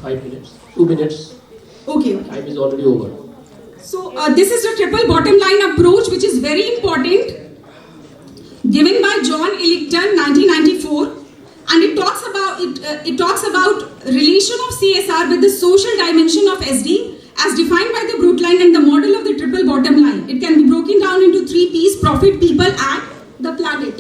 5 minutes, 2 minutes. Okay. Time is already over. So this is the triple bottom line approach, which is very important, given by John Ellington, 1994, and it talks about relation of CSR with the social dimension of SD as defined by the Brundtland and the model of the triple bottom line. It can be broken down into 3 P's: profit, people, and the planet.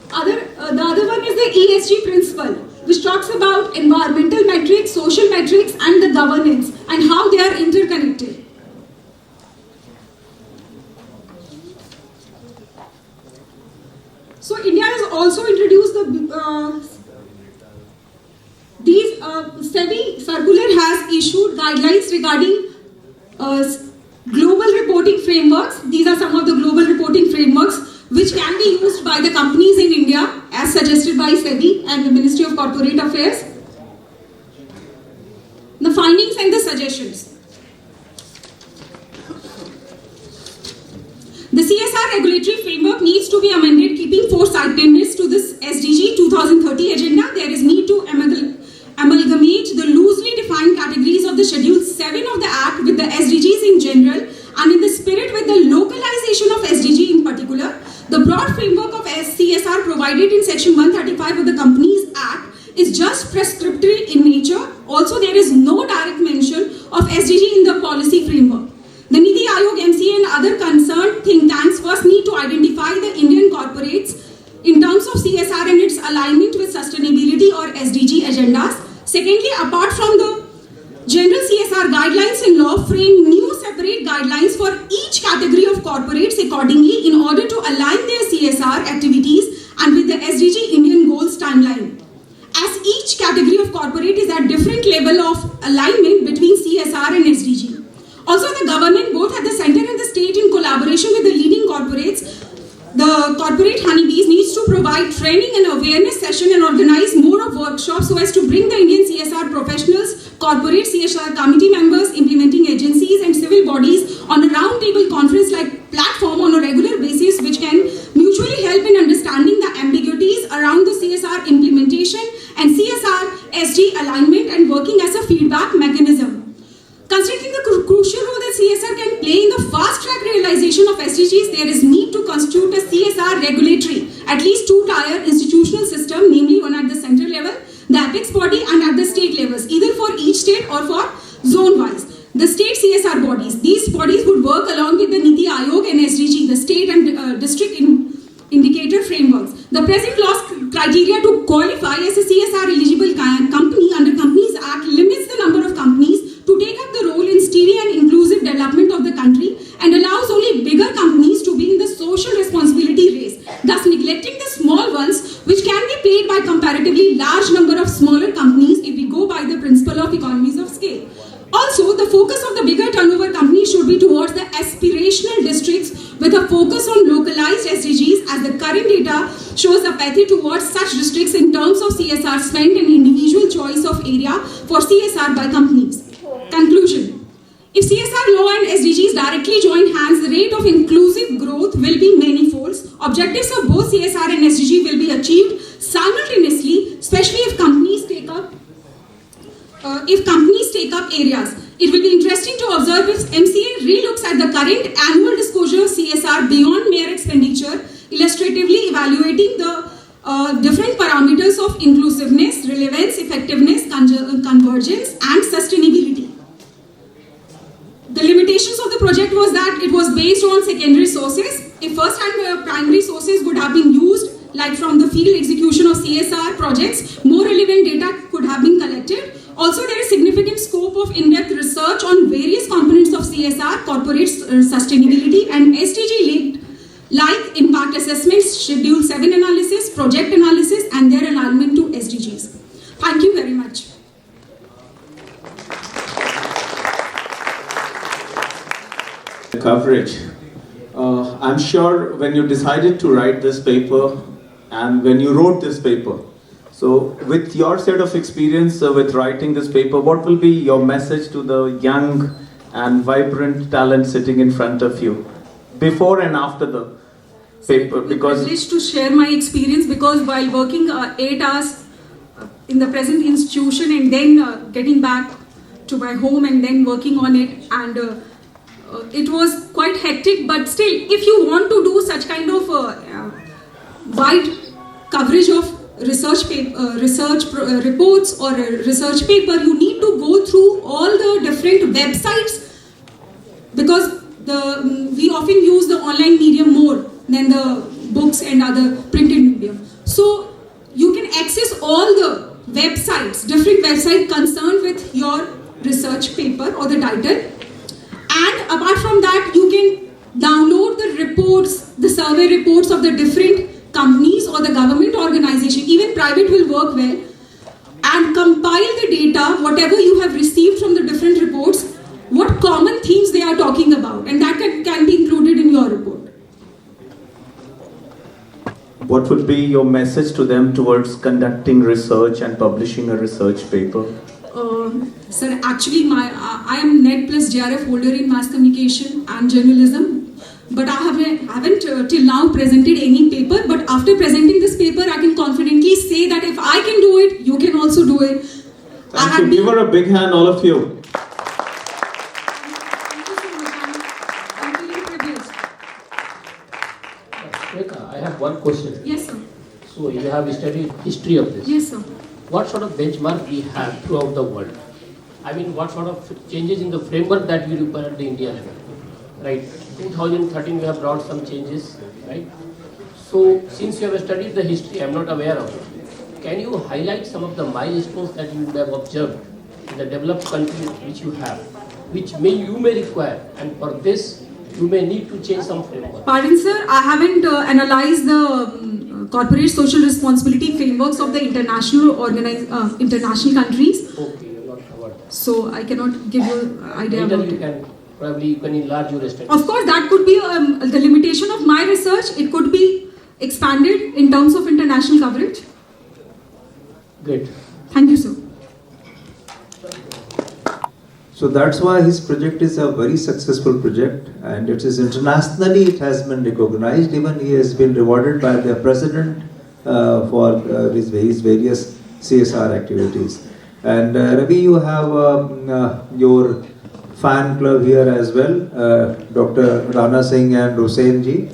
The other one is the ESG principle, which talks about environmental metrics, social metrics, and the governance, and how they are interconnected. So India has also introduced SEBI circular has issued guidelines regarding global reporting frameworks. These are some of the global reporting frameworks which can be used by the companies in India as suggested by SEBI and the Ministry of Corporate Affairs. The findings and the suggestions. The CSR regulatory framework needs to be amended, keeping foresightedness to this SDG 2030 agenda. There is need to amalgamate the loosely defined categories of the Schedule 7 of the Act with the SDGs in general, and in the spirit with the localization of SDG in particular. The broad framework of CSR provided in Section 135 of the Companies Act is just prescriptive in nature. Also, there is no direct mention of SDG in the policy framework. The Niti Aayog, MCA and other concerned think tanks first need to identify the Indian corporates in terms of CSR and its alignment with sustainability or SDG agendas. Secondly, apart from the general CSR guidelines in law, frame new separate guidelines for each category of corporates accordingly in order to align their CSR activities and with the SDG Indian goals timeline. As each category of corporate is at different level of alignment between CSR and SDG. Also, the government, both at the center and the state, in collaboration with the leading corporates, the corporate honeybees, needs to provide training and awareness session and organize more of workshops so as to bring the Indian CSR professionals, corporate CSR committee members, implementing agencies and civil bodies on a roundtable conference like platform on a regular basis, which can mutually help in understanding the ambiguities around the CSR implementation and CSR SD alignment and working as a feedback mechanism. Considering the crucial role that CSR can play in the fast-track realization of SDGs, there is need to constitute a CSR regulatory, at least 2-tier institutional system, namely one at the central level, the apex body, and at the state levels, either for each state or for zone-wise. The state CSR bodies. These bodies would work along with the Niti Aayog and SDG, the state and district indicator frameworks. The present laws criteria to qualify as a CSR eligible company under Companies Act limits the number of companies to take up the role in steady and inclusive development of the country and allows only bigger companies to be in the social responsibility race, thus neglecting the small ones, which can be played by comparatively large number of smaller companies if we go by the principle of economies of scale. Also, the focus of the bigger turnover companies should be towards the aspirational districts with a focus on localized SDGs, as the current data shows apathy towards such districts in terms of CSR spend and individual choice of area for CSR by companies. Conclusion. If CSR law and SDGs directly join hands, the rate of inclusive growth will be manifold. Objectives of both CSR and SDG will be achieved simultaneously, especially if companies take up areas. It will be interesting to observe if MCA relooks at the current annual disclosure of CSR beyond mere expenditure, illustratively evaluating the different parameters of inclusiveness, relevance, effectiveness, convergence, and sustainability. The limitations of the project was that it was based on secondary sources. If first-hand primary sources would have been used, like from the field execution of CSR projects, more relevant data could have been collected. Also, there is significant scope of in-depth research on various components of CSR, corporate sustainability, and SDG-linked, like impact assessments, Schedule 7 analysis, project analysis, and their alignment to SDGs. Thank you very much. Coverage. I'm sure when you decided to write this paper and when you wrote this paper, so with your set of experience with writing this paper, what will be your message to the young and vibrant talent sitting in front of you before and after the paper? Because I'm privileged to share my experience, because while working 8 hours in the present institution and then getting back to my home and then working on it, and it was quite hectic, but still, if you want to do such kind of wide coverage of reports or a research paper, you need to go through all the different websites, because we often use the online medium more than the books and other printed medium. So you can access all the websites, different websites concerned with your research paper or the title. And apart from that, you can download the reports, the survey reports of the different companies or the government organization, even private will work well, and compile the data, whatever you have received from the different reports, what common themes they are talking about, and that can be included in your report. What would be your message to them towards conducting research and publishing a research paper? Sir, actually, I am NET plus JRF holder in mass communication and journalism, but I haven't till now presented any paper. But after presenting this paper, I can confidently say that if I can do it, you can also do it. Thank you. Give her a big hand, all of you. I'm feeling privileged. Rekha, I have one question. Yes, sir. So you have studied history of this. Yes, sir. What sort of benchmark we have throughout the world? I mean, what sort of changes in the framework that we require at the India level? Right. 2013 we have brought some changes, right? So since you have studied the history, I am not aware of it. Can you highlight some of the milestones that you would have observed in the developed countries which you have, which you may require, and for this you may need to change some framework? Pardon, sir, I haven't analyzed the corporate social responsibility frameworks of the international countries. Okay, you are not covered. So I cannot give you idea Later about you it. can probably enlarge your studies. Of course, that could be the limitation of my research. It could be expanded in terms of international coverage. Great. Thank you, sir. So that's why his project is a very successful project, and it is internationally, it has been recognized. Even he has been rewarded by the president for his various CSR activities. And Ravi, you have your fan club here as well, Dr. Rana Singh and Hussain ji.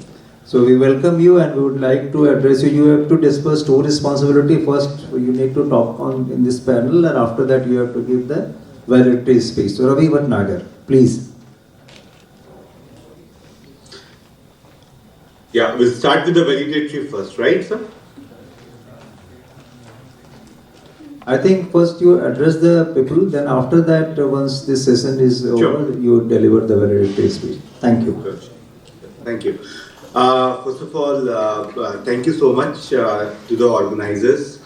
So we welcome you and we would like to address you. You have to disperse two responsibility. First, you need to talk in this panel, and after that you have to give the valedictory speech. So Ravi Bhatnagar, please. Yeah, we'll start with the valedictory first, right, sir? I think first you address the people, then after that, once this session is Sure. over, you deliver the valedictory speech. Thank you. Good. Thank you. First of all, thank you so much to the organizers.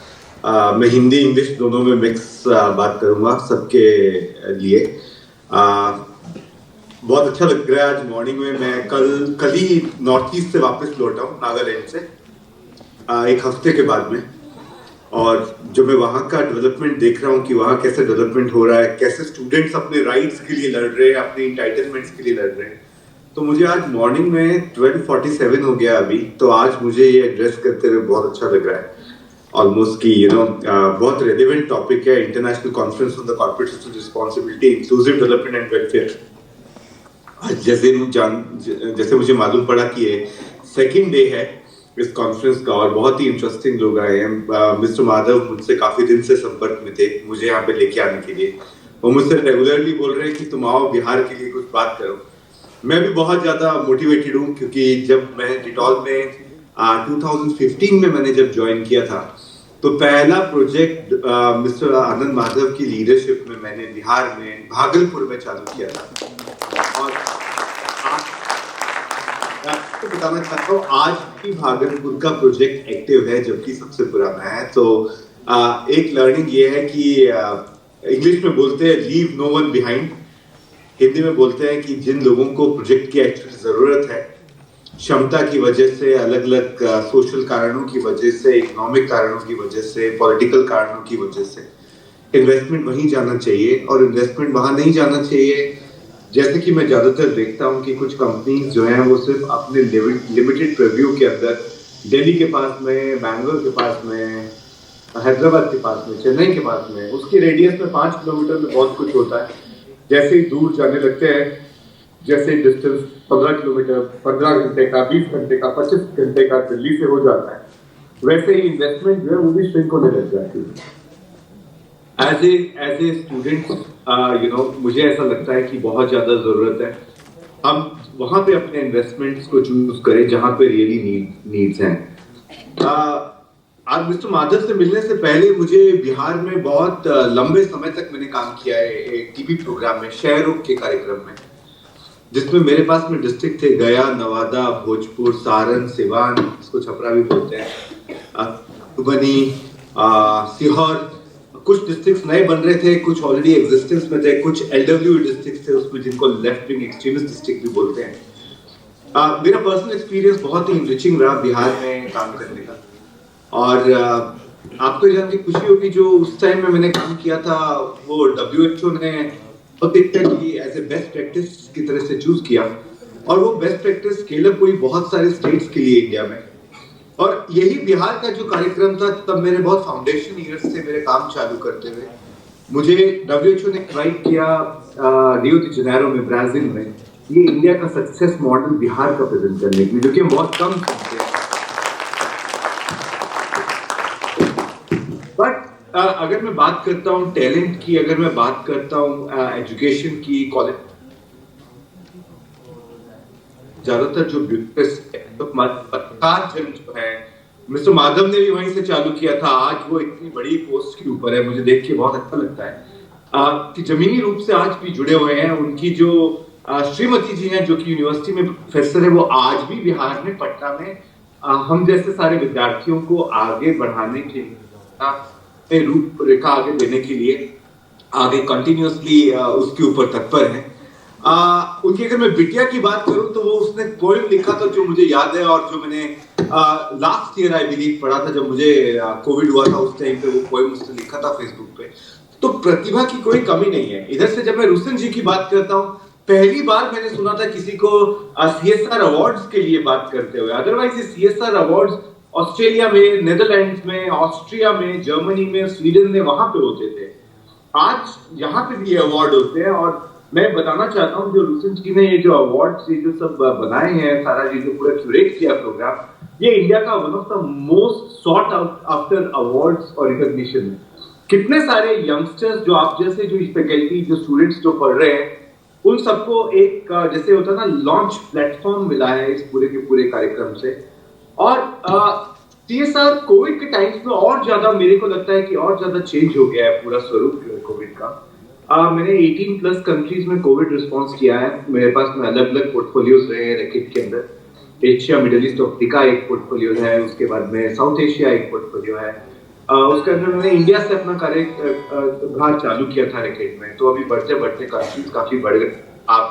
मैं Hindi English दोनों में mix बात करूंगा सबके लिए. बहुत अच्छा लग रहा है आज मॉर्निंग में. मैं कल ही नॉर्थ ईस्ट से वापस लौटा हूँ, नागालैंड से, एक हफ्ते के बाद में. और जो मैं वहाँ का डेवलपमेंट देख रहा हूँ कि वहाँ कैसे डेवलपमेंट हो रहा है, कैसे स्टूडेंट्स अपने राइट्स के लिए लड़ रहे हैं, अपने इंटाइटलमेंट्स के लिए लड़ रहे हैं. तो मुझे आज मॉर्निंग में 12:47 हो गया अभी, तो आज मुझे ये एड्रेस करते हुए बहुत अच्छा लग रहा है. ऑलमोस्ट कि बहुत रेलेवेंट टॉपिक है, international conference on the corporate social responsibility, inclusive development and welfare. आज जैसे मुझे मालूम पड़ा कि ये सेकेंड डे है इस कॉन्फ्रेंस का और बहुत ही इंटरेस्टिंग लोग आए हैं. मिस्टर माधव मुझसे काफी दिन से संपर्क में थे मुझे यहाँ पे लेके आने के लिए. वो मुझसे रेगुलरली बोल रहे हैं कि तुम आओ बिहार के लिए कुछ बात करो. मैं भी बहुत ज्यादा मोटिवेटेड हूँ क्योंकि जब मैं डिटॉल में 2015 में मैंने जब ज्वाइन किया था तो पहला प्रोजेक्ट मिस्टर आनंद माधव की लीडरशिप में मैंने बिहार में भागलपुर में चालू किया था. और आपको बताना चाहता हूँ आज भी भागलपुर का प्रोजेक्ट एक्टिव है जबकि सबसे पुराना है. तो एक लर्निंग ये है कि इंग्लिश में बोलते हैं leave no one behind, Hindi में बोलते हैं कि जिन लोगों को प्रोजेक्ट की एक्चुअली जरूरत है, क्षमता की वजह से, अलग अलग सोशल कारणों की वजह से, इकोनॉमिक कारणों की वजह से, पॉलिटिकल कारणों की वजह से इन्वेस्टमेंट वहीं जाना चाहिए. और इन्वेस्टमेंट वहां नहीं जाना चाहिए जैसे कि मैं ज्यादातर देखता हूं कि कुछ कंपनीज जो हैं वो सिर्फ अपने लिमिटेड प्रीव्यू के अंदर दिल्ली के पास में, बैंगलोर के पास में, हैदराबाद के पास में, चेन्नई के पास में, उसके रेडियस में 5 किलोमीटर में बहुत कुछ होता है। जैसे ही दूर जाने लगते हैं, जैसे डिस्टेंस 15 किलोमीटर, 15 घंटे का, 20 घंटे का, 25 घंटे का दिल्ली से हो जाता है, वैसे ही इन्वेस्टमेंट जो है वो भी श्रिंक होने लग जाती है। एज ए स्टूडेंट मुझे ऐसा लगता है कि बहुत ज्यादा जरूरत है हम वहां पे अपने इन्वेस्टमेंट्स को चूज करें जहां पे रियली नीड्स हैं। आज मिस्टर माधव से मिलने से पहले मुझे बिहार में बहुत लंबे समय तक मैंने काम किया है एक टीवी प्रोग्राम में, शहरों के कार्यक्रम में, जिसमें मेरे पास में डिस्ट्रिक्ट थे गया, नवादा, भोजपुर, सारण, सिवान, इसको छपरा भी बोलते हैं, मधुबनी, सीहोर। कुछ डिस्ट्रिक्ट्स नए बन रहे थे, कुछ ऑलरेडी एग्जिस्टेंस में थे, कुछ एलडब्ल्यू डिस्ट्रिक्ट्स थे उसमें जिनको लेफ्ट विंग एक्सट्रीमिस्ट डिस्ट्रिक्ट भी बोलते हैं। मेरा पर्सनल एक्सपीरियंस बहुत ही इनरिचिंग रहा बिहार में काम करने का। और आपको जान के खुशी होगी, जो उस टाइम में मैंने काम किया था वो WHO ने एज ए बेस्ट प्रैक्टिस की तरह से चूज किया, और वो बेस्ट प्रैक्टिस स्केल अप हुई बहुत सारे स्टेट्स के लिए इंडिया में। और यही बिहार का जो कार्यक्रम था, तब मेरे बहुत फाउंडेशन ईयर्स से मेरे काम चालू करते हुए मुझे WHO ने इनवाइट किया रियो डी जेनेरो में, ब्राजील में, ये इंडिया का सक्सेस मॉडल बिहार का प्रेजेंट करने के लिए, जो कि बहुत कम सुनते हैं। बट अगर मैं बात करता हूँ टैलेंट की, अगर मैं बात करता हूँ एजुकेशन की, कॉलेज, ज्यादातर जो पत्रकार जन जो है, मिस्टर माधव ने भी वहीं से चालू किया था। आज वो इतनी बड़ी पोस्ट के ऊपर है, मुझे देख के बहुत अच्छा लगता है कि जमीनी रूप से आज भी जुड़े हुए हैं। उनकी जो श्रीमती जी हैं, जो कि यूनिवर्सिटी में प्रोफेसर है, वो आज भी बिहार में, पटना में हम जैसे सारे विद्यार्थियों को आगे बढ़ाने के लिए, रूपरेखा आगे देने के लिए आगे कंटिन्यूअसली उसके ऊपर तत्पर है। उनकी अगर मैं बिटिया की बात करूं तो वो उसने पोएम लिखा था जो मुझे याद है, और जो मैंने लास्ट ईयर आई बिलीव पढ़ा था, जब मुझे कोविड हुआ था उस टाइम पे वो पोएम उसने लिखा था फेसबुक पे। तो प्रतिभा की कोई कमी नहीं है। इधर से जब मैं रुस्तम जी की बात करता हूँ, पहली बार मैंने सुना था किसी को CSR अवार्ड्स के लिए बात करते हुए। अदरवाइज ये CSR अवार्ड्स ऑस्ट्रेलिया में, नेदरलैंड्स में, ऑस्ट्रिया में, जर्मनी में, स्वीडन में, वहां पे होते थे। आज यहाँ पे भी ये अवार्ड होते हैं। और मैं बताना चाहता हूँ, जो रुस्तम जी ने ये जो अवार्ड्स, ये जो सब बनाए हैं, सारा ये जो पूरा क्यूरेट किया प्रोग्राम, ये इंडिया का one of the most sought after awards और रिकॉग्निशन है। कितने सारे यंगस्टर्स जो आप जैसे जो फैकल्टी, जो स्टूडेंट्स जो पढ़ रहे हैं, उन सबको एक जैसे होता है ना, लॉन्च प्लेटफॉर्म मिला है इस पूरे के पूरे कार्यक्रम से। और CSR कोविड के टाइम्स में और ज्यादा, मेरे को लगता है कि और ज्यादा चेंज हो गया है पूरा स्वरूप जो है कोविड का। मैंने 18+ कंट्रीज में कोविड रिस्पॉन्स किया है। मेरे पास में अलग अलग पोर्टफोलियोज रहे हैं रैकेट के अंदर। एशिया, मिडिल ईस्ट, अफ्रीका एक पोर्टफोलियो है, उसके बाद में साउथ एशिया एक पोर्टफोलियो है। उसके अंदर मैंने इंडिया से अपना कार्यभार चालू किया था रैकेट में। तो अभी बढ़ते बढ़ते कंट्रीज काफी बढ़ गए आप।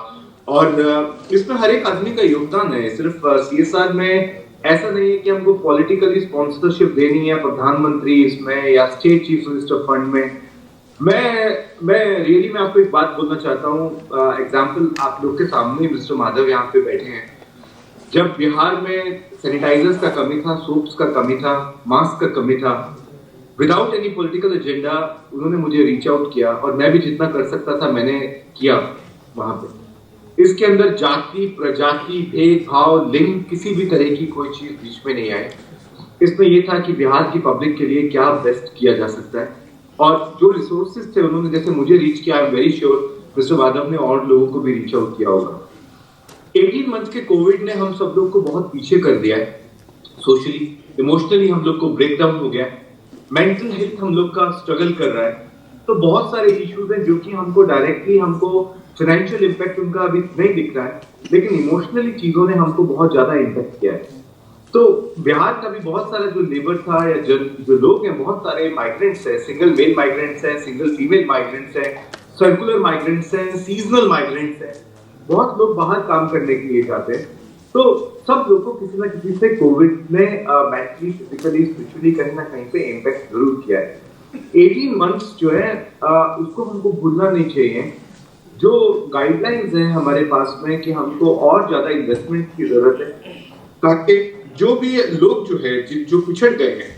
और इसमें हर एक आदमी का योगदान है। सिर्फ CSR में ऐसा नहीं है कि हमको पॉलिटिकली स्पॉन्सरशिप देनी है, प्रधानमंत्री इसमें या स्टेट चीफ मिनिस्टर फंड में। मैं रियली मैं आपको एक बात बोलना चाहता हूँ। एग्जाम्पल आप लोग के सामने मिस्टर माधव यहाँ पे बैठे हैं। जब बिहार में सैनिटाइजर्स का कमी था, सोप्स का कमी था, मास्क का कमी था, विदाउट एनी पॉलिटिकल एजेंडा उन्होंने मुझे रीच आउट किया, और मैं भी जितना कर सकता था मैंने किया वहां पे। इसके अंदर जाति, प्रजाति, भेदभाव, लिंग, किसी भी तरह की कोई चीज बीच में नहीं आई। इसमें यह था कि बिहार की पब्लिक के लिए क्या बेस्ट किया जा सकता है। और जो रिसोर्सेज थे उन्होंने जैसे मुझे रीच किया, I am very sure mister Madhav ने और लोगों को भी रीच आउट किया होगा। 18 मंथ के कोविड ने हम सब लोग को बहुत पीछे कर दिया है। सोशली, इमोशनली हम लोग को ब्रेक डाउन हो गया है। मेंटल हेल्थ हम लोग का स्ट्रगल कर रहा है। तो बहुत सारे इश्यूज हैं जो कि हमको डायरेक्टली, हमको फाइनेंशियल इम्पैक्ट उनका अभी नहीं दिख रहा है, लेकिन इमोशनली चीजों ने हमको बहुत ज्यादा इम्पैक्ट किया है। तो बिहार का भी बहुत सारा जो लेबर था या जो लोग हैं, बहुत सारे माइग्रेंट्स हैं, सिंगल मेल माइग्रेंट्स हैं, सिंगल फीमेल माइग्रेंट्स हैं, सर्कुलर माइग्रेंट्स हैं, सीजनल माइग्रेंट्स हैं। बहुत लोग बाहर काम करने के लिए जाते हैं। तो सब लोगों को किसी ना किसी से कोविड ने मेंटली, फिजिकली, स्पिरिचुअली कहीं ना कहीं पे इम्पैक्ट जरूर किया है। 18 मंथ्स जो है उसको हमको भूलना नहीं चाहिए। जो गाइडलाइंस हैं हमारे पास में कि हमको और ज्यादा इन्वेस्टमेंट की जरूरत है, ताकि जो भी लोग जो है जो पिछड़ गए हैं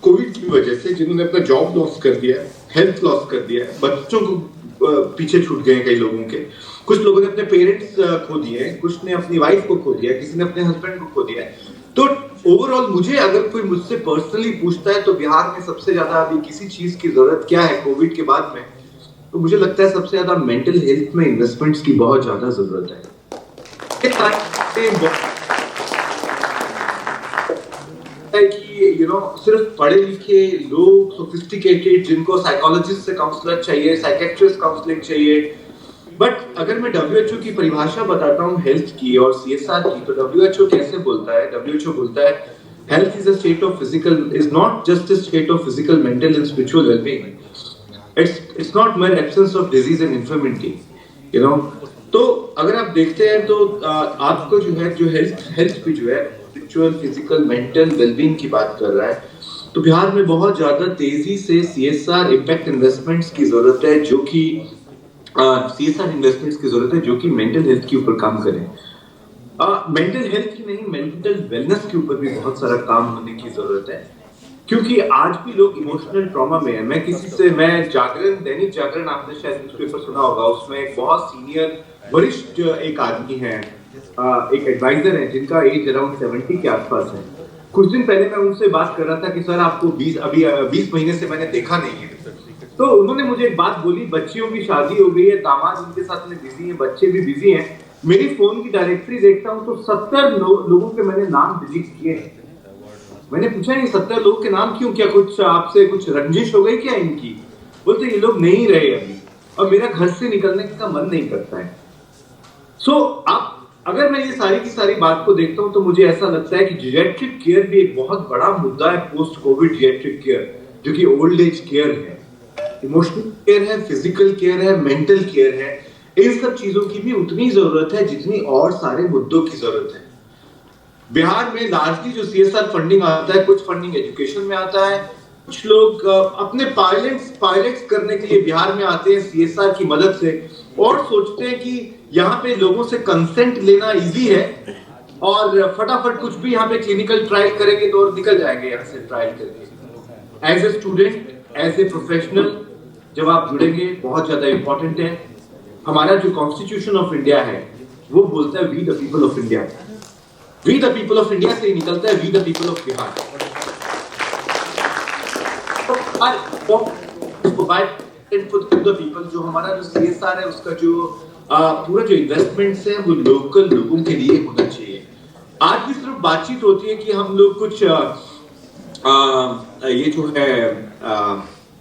कोविड की वजह से जिन्होंने अपना जॉब लॉस कर दिया है, हेल्थ लॉस कर दिया है, बच्चों को पीछे छूट गए हैं कई लोगों के, कुछ लोगों ने अपने पेरेंट्स खो दिए हैं, कुछ ने अपनी वाइफ को खो दिया है, किसी ने अपने हस्बैंड को खो दिया है। तो ओवरऑल मुझे अगर कोई मुझसे पर्सनली पूछता है तो बिहार में सबसे ज्यादा अभी किसी चीज की जरूरत क्या है कोविड के बाद में, तो मुझे लगता है सबसे ज्यादा मेंटल हेल्थ में इन्वेस्टमेंट्स की बहुत ज्यादा जरूरत है। कि सिर्फ पढ़े लिखे लोग, सोफिस्टिकेटेड, जिनको साइकोलॉजिस्ट से काउंसलर चाहिए, साइकेट्रिस्ट काउंसलिंग चाहिए, बट अगर मैं WHO की परिभाषा बताता हूँ हेल्थ की और CSR की, तो WHO कैसे बोलता है? WHO बोलता है health is a state of physical, is not just a state of physical, mental and spiritual wellbeing. It's not mere absence of disease and infirmity, तो अगर आप देखते हैं तो आपको जो है जो हेल्थ भी जो है स्पिरिचुअल, फिजिकल, मेंटल वेलबीइंग की बात कर रहा है, तो बिहार में बहुत ज्यादा तेजी से CSR इम्पैक्ट इन्वेस्टमेंट्स की जरूरत है, जो कि CSR इन्वेस्टमेंट्स की जरूरत है जो कि मेंटल हेल्थ के ऊपर काम करें। मेंटल हेल्थ की नहीं, मेंटल वेलनेस के ऊपर भी बहुत सारा काम होने की जरूरत है, क्योंकि आज भी लोग इमोशनल ट्रॉमा में है। मैं जागरण, दैनिक जागरण, आपने शायद न्यूज़पेपर सुना होगा, उसमें एक बहुत सीनियर वरिष्ठ एक आदमी है, एक एडवाइजर है जिनका एज अराउंड 70 के आसपास है। कुछ दिन पहले मैं उनसे बात कर रहा था कि सर आपको 20 महीने से मैंने देखा नहीं है, तो उन्होंने मुझे एक बात बोली, बच्चियों की शादी हो गई है, दामाद उनके साथ में बिजी है, बच्चे भी बिजी हैं, मेरी फोन की डायरेक्टरी देखता हूँ तो 70 लोगों के मैंने नाम डिलीट किए हैं। मैंने पूछा ये 70 लोगों के नाम क्यों, क्या कुछ आपसे कुछ रंजिश हो गई क्या इनकी? बोलते ये लोग नहीं रहे अभी और मेरा घर से निकलने का मन नहीं करता है। आप अगर मैं ये सारी की सारी बात को देखता हूं तो मुझे ऐसा लगता है कि जीरियाट्रिक केयर भी एक बहुत बड़ा मुद्दा है, पोस्ट कोविड जीरियाट्रिक केयर, जो कि ओल्ड एज केयर है, इमोशनल केयर है, फिजिकल केयर है, मेंटल केयर है। इन सब चीजों की भी उतनी जरूरत है जितनी और सारे मुद्दों की जरूरत है। बिहार में लार्जली जो CSR फंडिंग आता है, कुछ फंडिंग एजुकेशन में आता है, कुछ लोग अपने पायलट्स करने के लिए बिहार में आते हैं CSR की मदद से और सोचते हैं कि यहाँ पे लोगों से कंसेंट लेना इजी है और फटाफट कुछ भी यहाँ पे क्लिनिकल ट्रायल करेंगे तो और निकल जाएंगे यहाँ से ट्रायल करके। As a student, as a professional जब आप जुड़ेंगे, बहुत ज्यादा इंपॉर्टेंट है। हमारा जो कॉन्स्टिट्यूशन ऑफ इंडिया है वो बोलता है we the people of India. We the people of India से ही निकलता है we the people of Bihar. People जो हमारा जो CSR है उसका जो पूरा जो इन्वेस्टमेंट्स है वो लोकल लोगों के लिए होना चाहिए। आज भी सिर्फ बातचीत होती है कि हम लोग कुछ ये जो है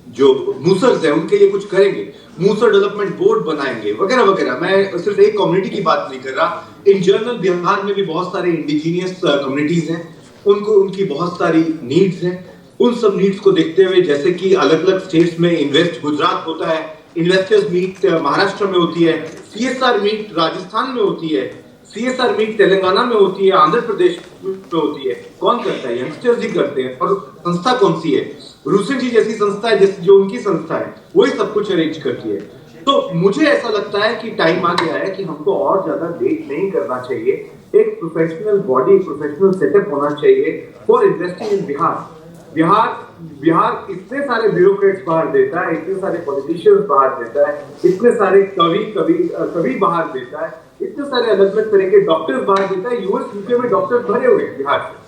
जो मूसर्स है उनके लिए कुछ करेंगे, मूसर डेवलपमेंट बोर्ड बनाएंगे वगैरह वगैरह। मैं सिर्फ एक कम्युनिटी की बात नहीं कर रहा, इन जनरल बिहार में भी बहुत सारे इंडिजीनियस कम्युनिटीज हैं, उनकी बहुत सारी नीड्स हैं। उन सब नीड्स को देखते हुए, जैसे कि अलग अलग स्टेट्स में इन्वेस्ट गुजरात होता है, इन्वेस्टर्स मीट महाराष्ट्र में होती है, CSR मीट राजस्थान में होती है, CSR मीट तेलंगाना में होती है, आंध्र प्रदेश में होती है। कौन करता है? यंगस्टर्स ही करते हैं। और संस्था कौन सी है? रूसन जी जैसी संस्था है, जो उनकी संस्था है वही सब कुछ अरेंज करती है। तो मुझे ऐसा लगता है कि टाइम आ गया है कि हमको और ज्यादा लेट नहीं करना चाहिए। एक प्रोफेशनल बॉडी, प्रोफेशनल सेटअप होना चाहिए फॉर इन्वेस्टिंग इन बिहार इतने सारे ब्यूरोक्रेट्स बाहर देता है, इतने सारे पॉलिटिशियंस बाहर देता है, इतने सारे कवि बाहर देता है, इतने सारे अलग अलग तरह के डॉक्टर्स बाहर देता है। US UK में डॉक्टर्स भरे हुए हैं बिहार से।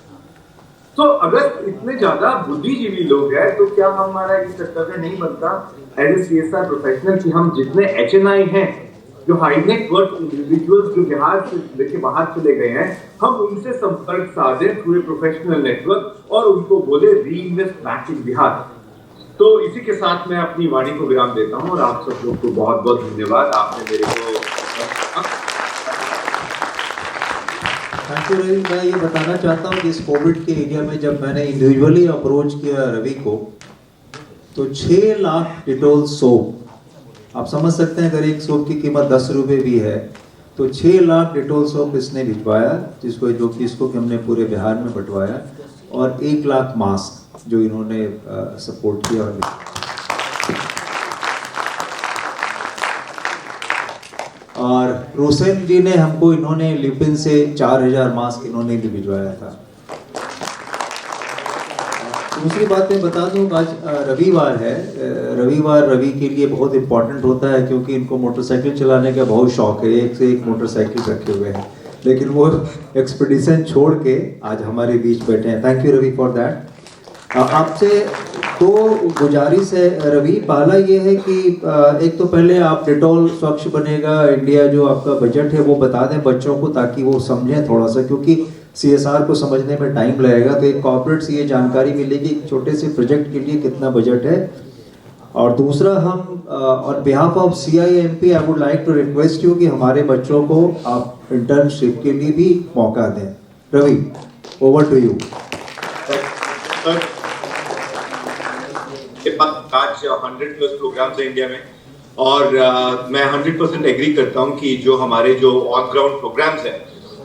तो अगर इतने ज्यादा बुद्धिजीवी लोग हैं तो क्या हमारा ये कर्तव्य नहीं बनता एज ए CSR प्रोफेशनल कि हम जितने HNI हैं, जो हाईनेक वर्क इंडिविजुअल्स जो बिहार से लेके बाहर चले गए हैं, हम उनसे संपर्क साधे थ्रू प्रोफेशनल नेटवर्क और उनको बोले री इन्वेस्ट बैक इन बिहार। तो इसी के साथ मैं अपनी वाणी को विराम देता हूँ और आप सब लोग को बहुत बहुत धन्यवाद। आपने मेरे को थैंक यू रवि। मैं ये बताना चाहता हूँ कि इस कोविड के एरिया में जब मैंने इंडिविजुअली अप्रोच किया रवि को, तो 6 लाख डिटोल सोप, आप समझ सकते हैं अगर एक सोप की कीमत 10 रुपये भी है तो 6 लाख डिटोल सोप इसने भिजवाया, जिसको कि हमने पूरे बिहार में बंटवाया, और 1 लाख मास्क जो इन्होंने सपोर्ट किया। और रोसेन जी ने हमको, इन्होंने लिपिन से 4000 मास्क इन्होंने भी भिजवाया था। दूसरी बात मैं बता दूं, आज रविवार है। रविवार रवि के लिए बहुत इम्पोर्टेंट होता है क्योंकि इनको मोटरसाइकिल चलाने का बहुत शौक है, एक से एक मोटरसाइकिल रखे हुए हैं, लेकिन वो एक्सपीडिशन छोड़ के आज हमारे बीच बैठे हैं। Thank you Ravi for that. आपसे दो गुजारिश है रवि। पहला ये है कि एक तो पहले आप डिटॉल स्वच्छ बनेगा इंडिया जो आपका बजट है वो बता दें बच्चों को, ताकि वो समझें थोड़ा सा, क्योंकि CSR को समझने में टाइम लगेगा। तो एक कॉर्पोरेट से ये जानकारी मिलेगी छोटे से प्रोजेक्ट के लिए कितना बजट है। और दूसरा, हम on behalf of CIMP I would like to request you कि हमारे बच्चों को आप इंटर्नशिप के लिए भी मौका दें। Ravi, over to you. आज 100+ प्रोग्राम्स है इंडिया में, और मैं 100% एग्री करता हूं कि जो हमारे जो ऑन ग्राउंड प्रोग्राम्स हैं,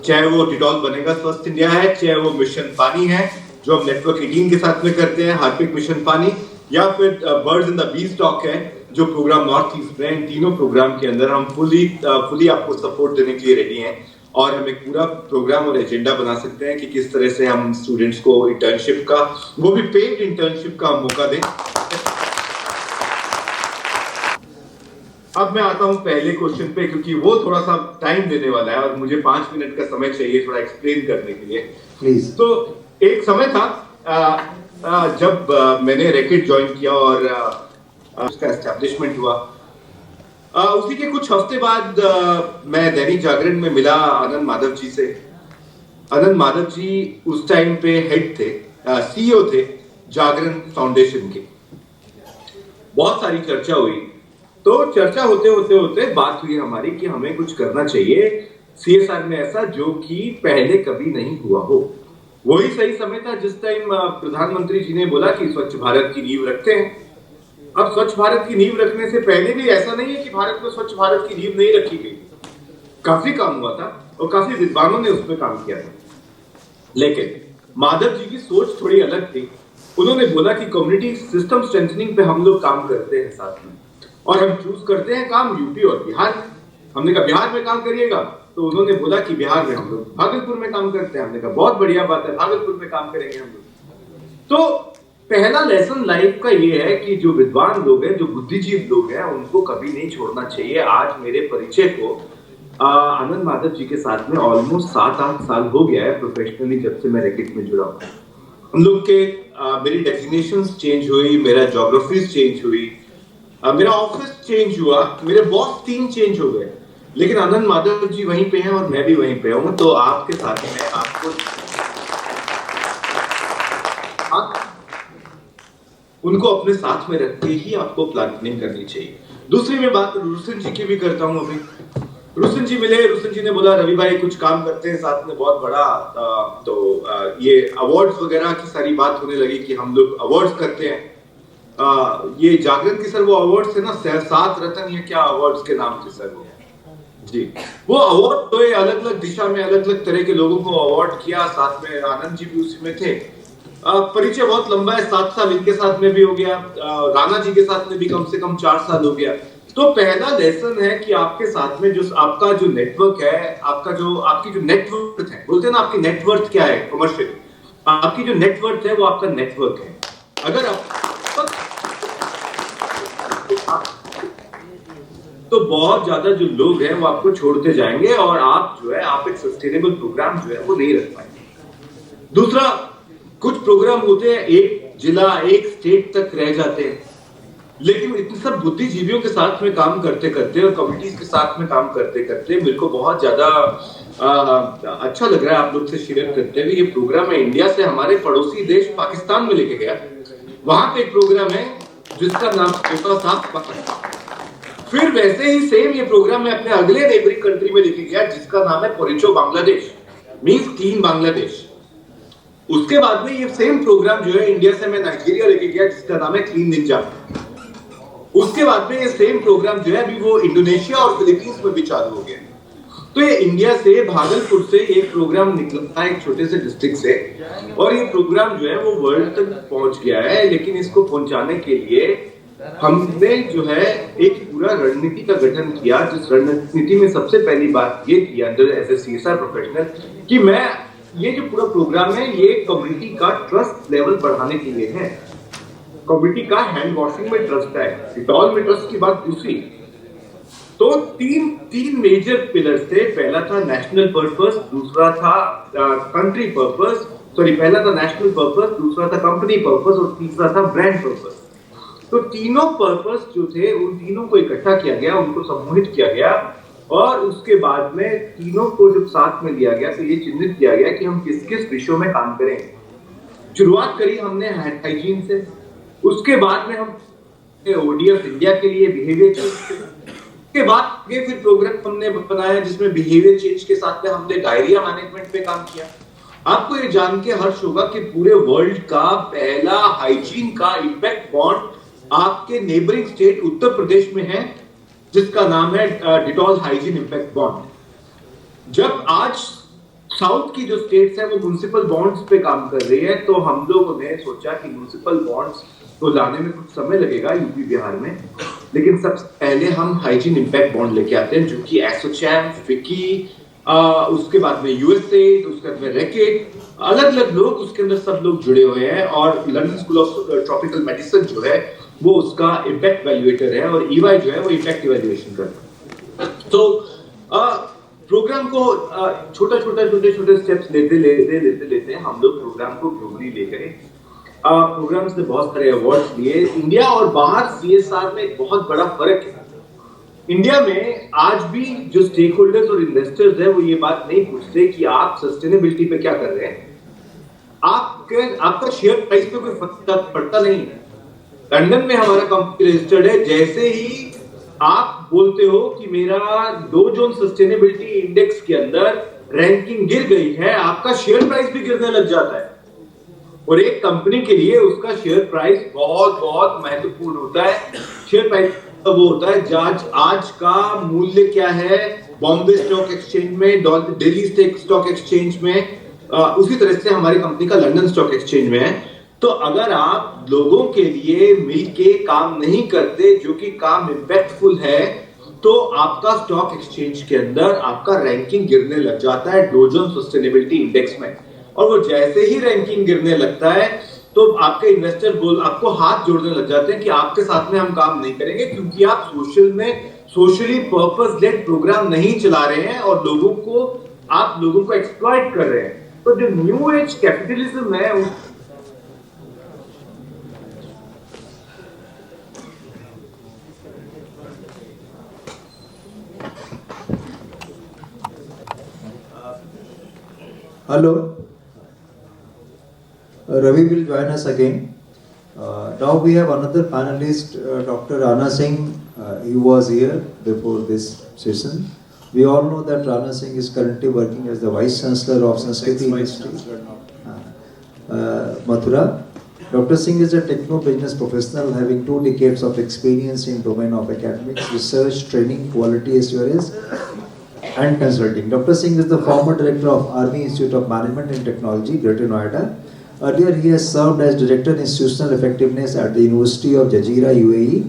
चाहे वो डिटॉल बनेगा स्वस्थ इंडिया है, चाहे वो मिशन पानी है जो हम नेटवर्क 18 के साथ में करते हैं, हार्पिक मिशन पानी, या फिर birds in the B stock है जो प्रोग्राम नॉर्थ ईस्ट में, इन तीनों प्रोग्राम के अंदर हम फुली आपको सपोर्ट देने के लिए रेडी हैं। और हम एक पूरा प्रोग्राम और एजेंडा बना सकते हैं कि किस तरह से हम स्टूडेंट्स को इंटर्नशिप का, वो भी पेड इंटर्नशिप का मौका दें। अब मैं आता हूं पहले क्वेश्चन पे, क्योंकि वो थोड़ा सा टाइम देने वाला है और मुझे 5 मिनट का समय चाहिए थोड़ा एक्सप्लेन करने के लिए। प्लीज। तो एक समय था जब मैंने रैकेट ज्वाइन किया और उसका एस्टैब्लिशमेंट हुआ। उसी के कुछ हफ्ते बाद मैं दैनिक जागरण में मिला आनंद माधव जी से। आनंद माधव जी उस टाइम पे हेड थे, CEO थे जागरण फाउंडेशन के। बहुत सारी चर्चा हुई, तो चर्चा होते होते होते बात हुई हमारी कि हमें कुछ करना चाहिए CSR में ऐसा जो कि पहले कभी नहीं हुआ हो। वही सही समय था जिस टाइम प्रधानमंत्री जी ने बोला कि स्वच्छ भारत की नींव रखते हैं। अब स्वच्छ भारत की नींव रखने से पहले भी ऐसा नहीं है कि भारत में स्वच्छ भारत की नींव नहीं रखी गई, काफी काम हुआ था और काफी विद्वानों ने उसमें काम किया था। लेकिन माधव जी की सोच थोड़ी अलग थी। उन्होंने बोला कि कम्युनिटी सिस्टम स्ट्रेंथनिंग पे हम लोग काम करते हैं साथ में, और हम चूज करते हैं काम यूपी और बिहार। हमने कहा बिहार में काम करिएगा, तो उन्होंने बोला कि बिहार में हम लोग भागलपुर में काम करते हैं। हमने कहा बहुत बढ़िया बात है, भागलपुर में काम करेंगे हम लोग। तो पहला लेसन लाइफ का ये है कि जो विद्वान लोग हैं, जो बुद्धिजीवी लोग हैं, उनको कभी नहीं छोड़ना चाहिए। आज मेरे परिचय को आनंद माधव जी के साथ में ऑलमोस्ट 7-8 साल हो गया है प्रोफेशनली, जब से मैं रैकेट में जुड़ा हूँ। हम लोग के मेरी डेजिग्नेशंस चेंज हुई, मेरा ज्योग्राफीज चेंज हुई, मेरा ऑफिस चेंज हुआ, मेरे बॉस 3 चेंज हो गए, लेकिन आनंद माधव जी वहीं पे हैं और मैं भी वहीं पे हूँ। तो आपके साथ में आपको उनको अपने साथ में रख के ही आपको प्लानिंग करनी चाहिए। दूसरी मैं बात रुसन जी की भी करता हूँ। अभी रुसन जी मिले, रुसन जी ने बोला रवि भाई कुछ काम करते हैं साथ में बहुत बड़ा। तो ये अवार्ड्स वगैरह की सारी बात होने लगी कि हम लोग अवार्ड्स करते हैं। ये जागरण की सर वो अवार्ड्स थे ना, 7 रत्न या क्या अवार्ड्स के नाम थे सर वो जी। वो अवार्ड तो अलग अलग दिशा में अलग अलग तरह के लोगों को अवार्ड किया, साथ में आनंद जी भी उसी में थे। परिचय बहुत लंबा है, 7 साल इनके साथ में भी हो गया, राणा जी के साथ में भी कम से कम 4 साल हो गया। तो पहला लेसन है कि आपके साथ में जो आपका जो नेटवर्क है, आपकी जो नेटवर्क है, बोलते हैं ना आपकी नेटवर्थ क्या है कमर्शियल, आपकी जो नेटवर्क है वो आपका नेटवर्क है। अगर आप तो बहुत ज्यादा जो लोग हैं वो आपको छोड़ते जाएंगे और आप जो है आप एक सस्टेनेबल प्रोग्राम जो है वो नहीं रख पाएंगे। दूसरा, कुछ प्रोग्राम होते हैं एक जिला एक स्टेट तक रह जाते हैं, लेकिन इतने सब बुद्धिजीवियों के साथ में काम करते करते और कम्युनिटीज के साथ में काम करते करते मेरे को बहुत ज्यादा अच्छा लग रहा है आप लोग से शेयर करते हुए। ये प्रोग्राम है इंडिया से हमारे पड़ोसी देश पाकिस्तान में लेके गया। वहां पे एक प्रोग्राम है जिसका नाम छोटा सा पाकिस्तान। फिर वैसे ही सेम ये प्रोग्राम मैं अपने अगले नेबरिंग कंट्री में लेके गया जिसका नाम है पोरिचो बांग्लादेश, मींस क्लीन बांग्लादेश। उसके बाद में ये सेम प्रोग्राम जो है इंडिया से मैं नाइजीरिया लेके गया जिसका नाम है क्लीन निंजा। उसके बाद में ये सेम प्रोग्राम जो है अभी वो इंडोनेशिया और फिलीपींस में भी चालू हो गया। तो ये इंडिया से भागलपुर से एक प्रोग्राम निकलता है एक छोटे से डिस्ट्रिक्ट से, और ये प्रोग्राम जो है वो वर्ल्ड तक पहुंच गया है। लेकिन इसको पहुंचाने के लिए हमने जो है एक पूरा रणनीति का गठन किया, जिस रणनीति में सबसे पहली बात ये थी अंदर एज ए CSR प्रोफेशनल कि मैं ये जो पूरा प्रोग्राम है ये कम्युनिटी का ट्रस्ट लेवल बढ़ाने के लिए है। कम्युनिटी का हैंड वॉशिंग में ट्रस्ट है, डिटॉल में ट्रस्ट की बात दूसरी। तो तीन मेजर पिलर्स थे। पहला था नेशनल पर्पस, दूसरा था कंट्री पर्पस, पहला था नेशनल पर्पस, दूसरा था कंपनी पर्पस और तीसरा था ब्रांड पर्पस। तो तीनों पर्पस जो थे उन तीनों को इकट्ठा किया गया, उनको समूहित किया गया और उसके बाद में तीनों को जब साथ में लिया गया तो ये चिन्हित किया गया कि हम किस किस विषयों में काम करें। शुरुआत करी हमने हाइजीन से, उसके बाद में हम ODF इंडिया के लिए बिहेवियर चेंज के बाद ये फिर प्रोग्राम हमने बनाया जिसमें बिहेवियर चेंज के साथ में हमने डायरिया मैनेजमेंट पे काम किया। आपको ये जान के हर्ष होगा कि पूरे वर्ल्ड का पहला हाइजीन का इम्पैक्ट बॉन्ड आपके नेबरिंग स्टेट उत्तर प्रदेश में है, जिसका नाम है डिटॉल हाइजीन इम्पैक्ट बॉन्ड। जब आज साउथ की जो स्टेट्स है वो म्युनिसिपल बॉन्ड्स पे काम कर रही है, तो हम लोगों ने सोचा कि म्युनिसिपल बॉन्ड्स तो लाने में कुछ समय लगेगा यूपी बिहार में, लेकिन सबसे पहले हम हाइजीन इम्पैक्ट बॉन्ड लेके आते हैं जो कि एसोचैम, फिकी, उसके बाद में यूएसएड, उसके बाद में रैकेट, अलग अलग लोग उसके अंदर सब लोग जुड़े हुए हैं और London school of tropical medicine जो है वो उसका इम्पैक्ट वैल्यूएटर है और EY जो है वो इम्पैक्ट इवैल्यूएशन करता है। तो प्रोग्राम को छोटे स्टेप्स लेते हम लोग प्रोग्राम को ग्लोबली ले गए। प्रोग्राम से बहुत सारे अवार्ड्स लिए। इंडिया और बाहर CSR में एक बहुत बड़ा फर्क है। इंडिया में आज भी जो स्टेक होल्डर्स और इन्वेस्टर्स है वो ये बात नहीं पूछते कि आप सस्टेनेबिलिटी पे क्या कर रहे हैं, आपका शेयर प्राइस पे कोई फर्क पड़ता नहीं है। लंदन में हमारा कंपनी रजिस्टर्ड है, जैसे ही आप बोलते हो कि मेरा डो जोन्स सस्टेनेबिलिटी इंडेक्स के अंदर रैंकिंग गिर गई है, आपका शेयर प्राइस भी गिरने लग जाता है। और एक कंपनी के लिए उसका शेयर प्राइस बहुत बहुत महत्वपूर्ण होता है। शेयर प्राइस वो होता है आज का मूल्य क्या है बॉम्बे स्टॉक एक्सचेंज में, दिल्ली स्टॉक एक्सचेंज में, उसी तरह से हमारी कंपनी का लंदन स्टॉक एक्सचेंज में है। तो अगर आप लोगों के लिए मिलके काम नहीं करते जो कि काम इम्पैक्टफुल है, तो आपका स्टॉक एक्सचेंज के अंदर आपका रैंकिंग गिरने लग जाता है डो जोन्स सस्टेनेबिलिटी इंडेक्स में। और वो जैसे ही रैंकिंग गिरने लगता है तो आपके इन्वेस्टर आपको हाथ जोड़ने लग जाते हैं कि आपके साथ में हम काम नहीं करेंगे, क्योंकि आप सोशली पर्पस लेड प्रोग्राम नहीं चला रहे हैं और आप लोगों को एक्सप्लॉइट कर रहे हैं। तो जो न्यू एज कैपिटलिज्म है Hello. Ravi will join us again. Now we have another panelist, Dr. Rana Singh. He was here before this session. We all know that Rana Singh is currently working as the Vice Chancellor of Sanskriti University, Mathura. Dr. Singh is a techno-business professional having 2 decades of experience in domain of academics, research, training, quality assurance, and consulting. Dr. Singh is the former director of Army Institute of Management and Technology, Greater Noida. Earlier, he has served as Director Institutional Effectiveness at the University of Jazeera, UAE.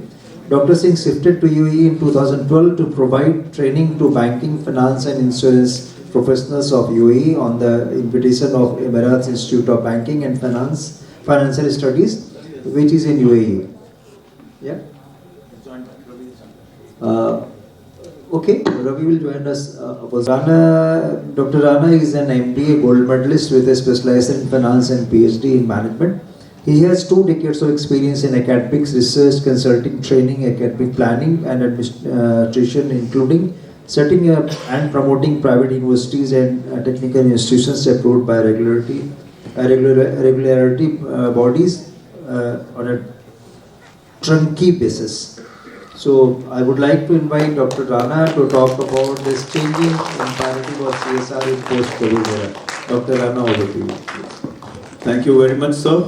Dr. Singh shifted to UAE in 2012 to provide training to banking, finance and insurance professionals of UAE on the invitation of Emirates Institute of Banking and Financial Studies, which is in UAE. Yeah. Okay, Ravi will join us. Dr. Rana is an MBA gold medalist with a specialization in finance and PhD in management. He has 2 decades of experience in academics, research, consulting, training, academic planning and administration, including setting up and promoting private universities and technical institutions approved by regularity bodies on a turnkey basis. So I would like to invite Dr. Rana to talk about this changing imperative of CSR in post-COVID era. Dr. Rana, over to you. Thank you very much, sir.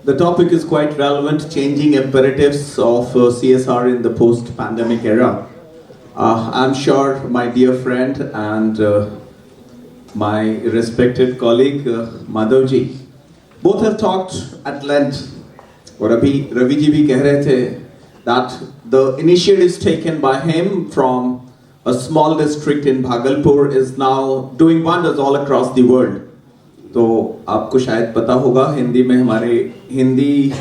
The topic is quite relevant, changing imperatives of CSR in the post-pandemic era. I'm sure my dear friend and my respected colleague, Madhavji, both have talked at length. और अभी रवि जी भी कह रहे थे that the initiatives taken by him from a small district in Bhagalpur is now doing wonders all across the world. तो आपको शायद पता होगा हिंदी में हमारे हिंदी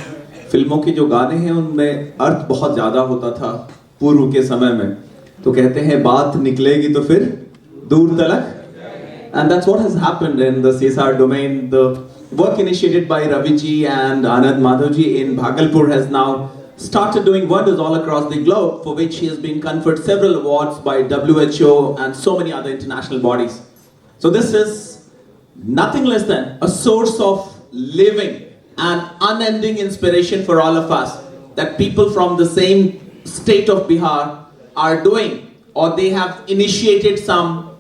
फिल्मों के जो गाने हैं उनमें अर्थ बहुत ज़्यादा होता था पूर्व के समय में। तो कहते हैं बात निकलेगी तो फिर दूर तलक। And that's what has happened in the CSR domain. The work initiated by Ravi ji and Anand Madhav ji in Bhagalpur has now started doing wonders all across the globe, for which he has been conferred several awards by WHO and so many other international bodies. So this is nothing less than a source of living and unending inspiration for all of us, that people from the same state of Bihar are doing, or they have initiated some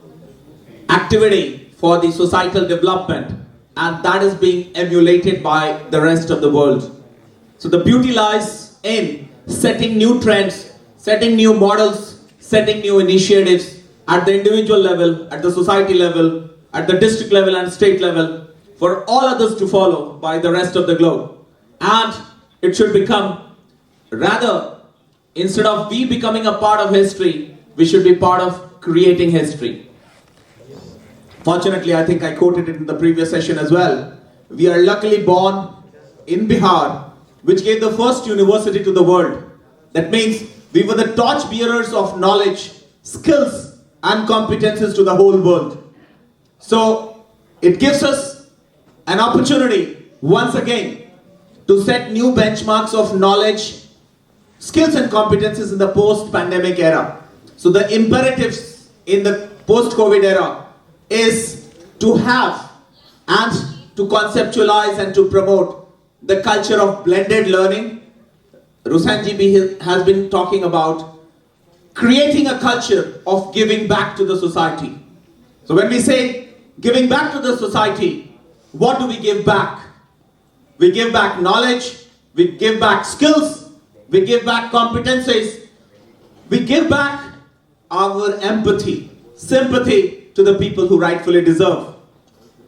activity for the societal development, and that is being emulated by the rest of the world. So the beauty lies in setting new trends, setting new models, setting new initiatives at the individual level, at the society level, at the district level and state level, for all others to follow by the rest of the globe. And it should become, rather, instead of we becoming a part of history, we should be part of creating history. Fortunately, I think I quoted it in the previous session as well. We are luckily born in Bihar, which gave the first university to the world. That means we were the torch bearers of knowledge, skills, and competences to the whole world. So it gives us an opportunity once again to set new benchmarks of knowledge, skills, and competences in the post-pandemic era. So the imperatives in the post-COVID era is to have and to conceptualize and to promote the culture of blended learning. Rusan ji has been talking about creating a culture of giving back to the society. So when we say giving back to the society, what do we give back? We give back knowledge, we give back skills, we give back competencies, we give back our empathy, sympathy to the people who rightfully deserve.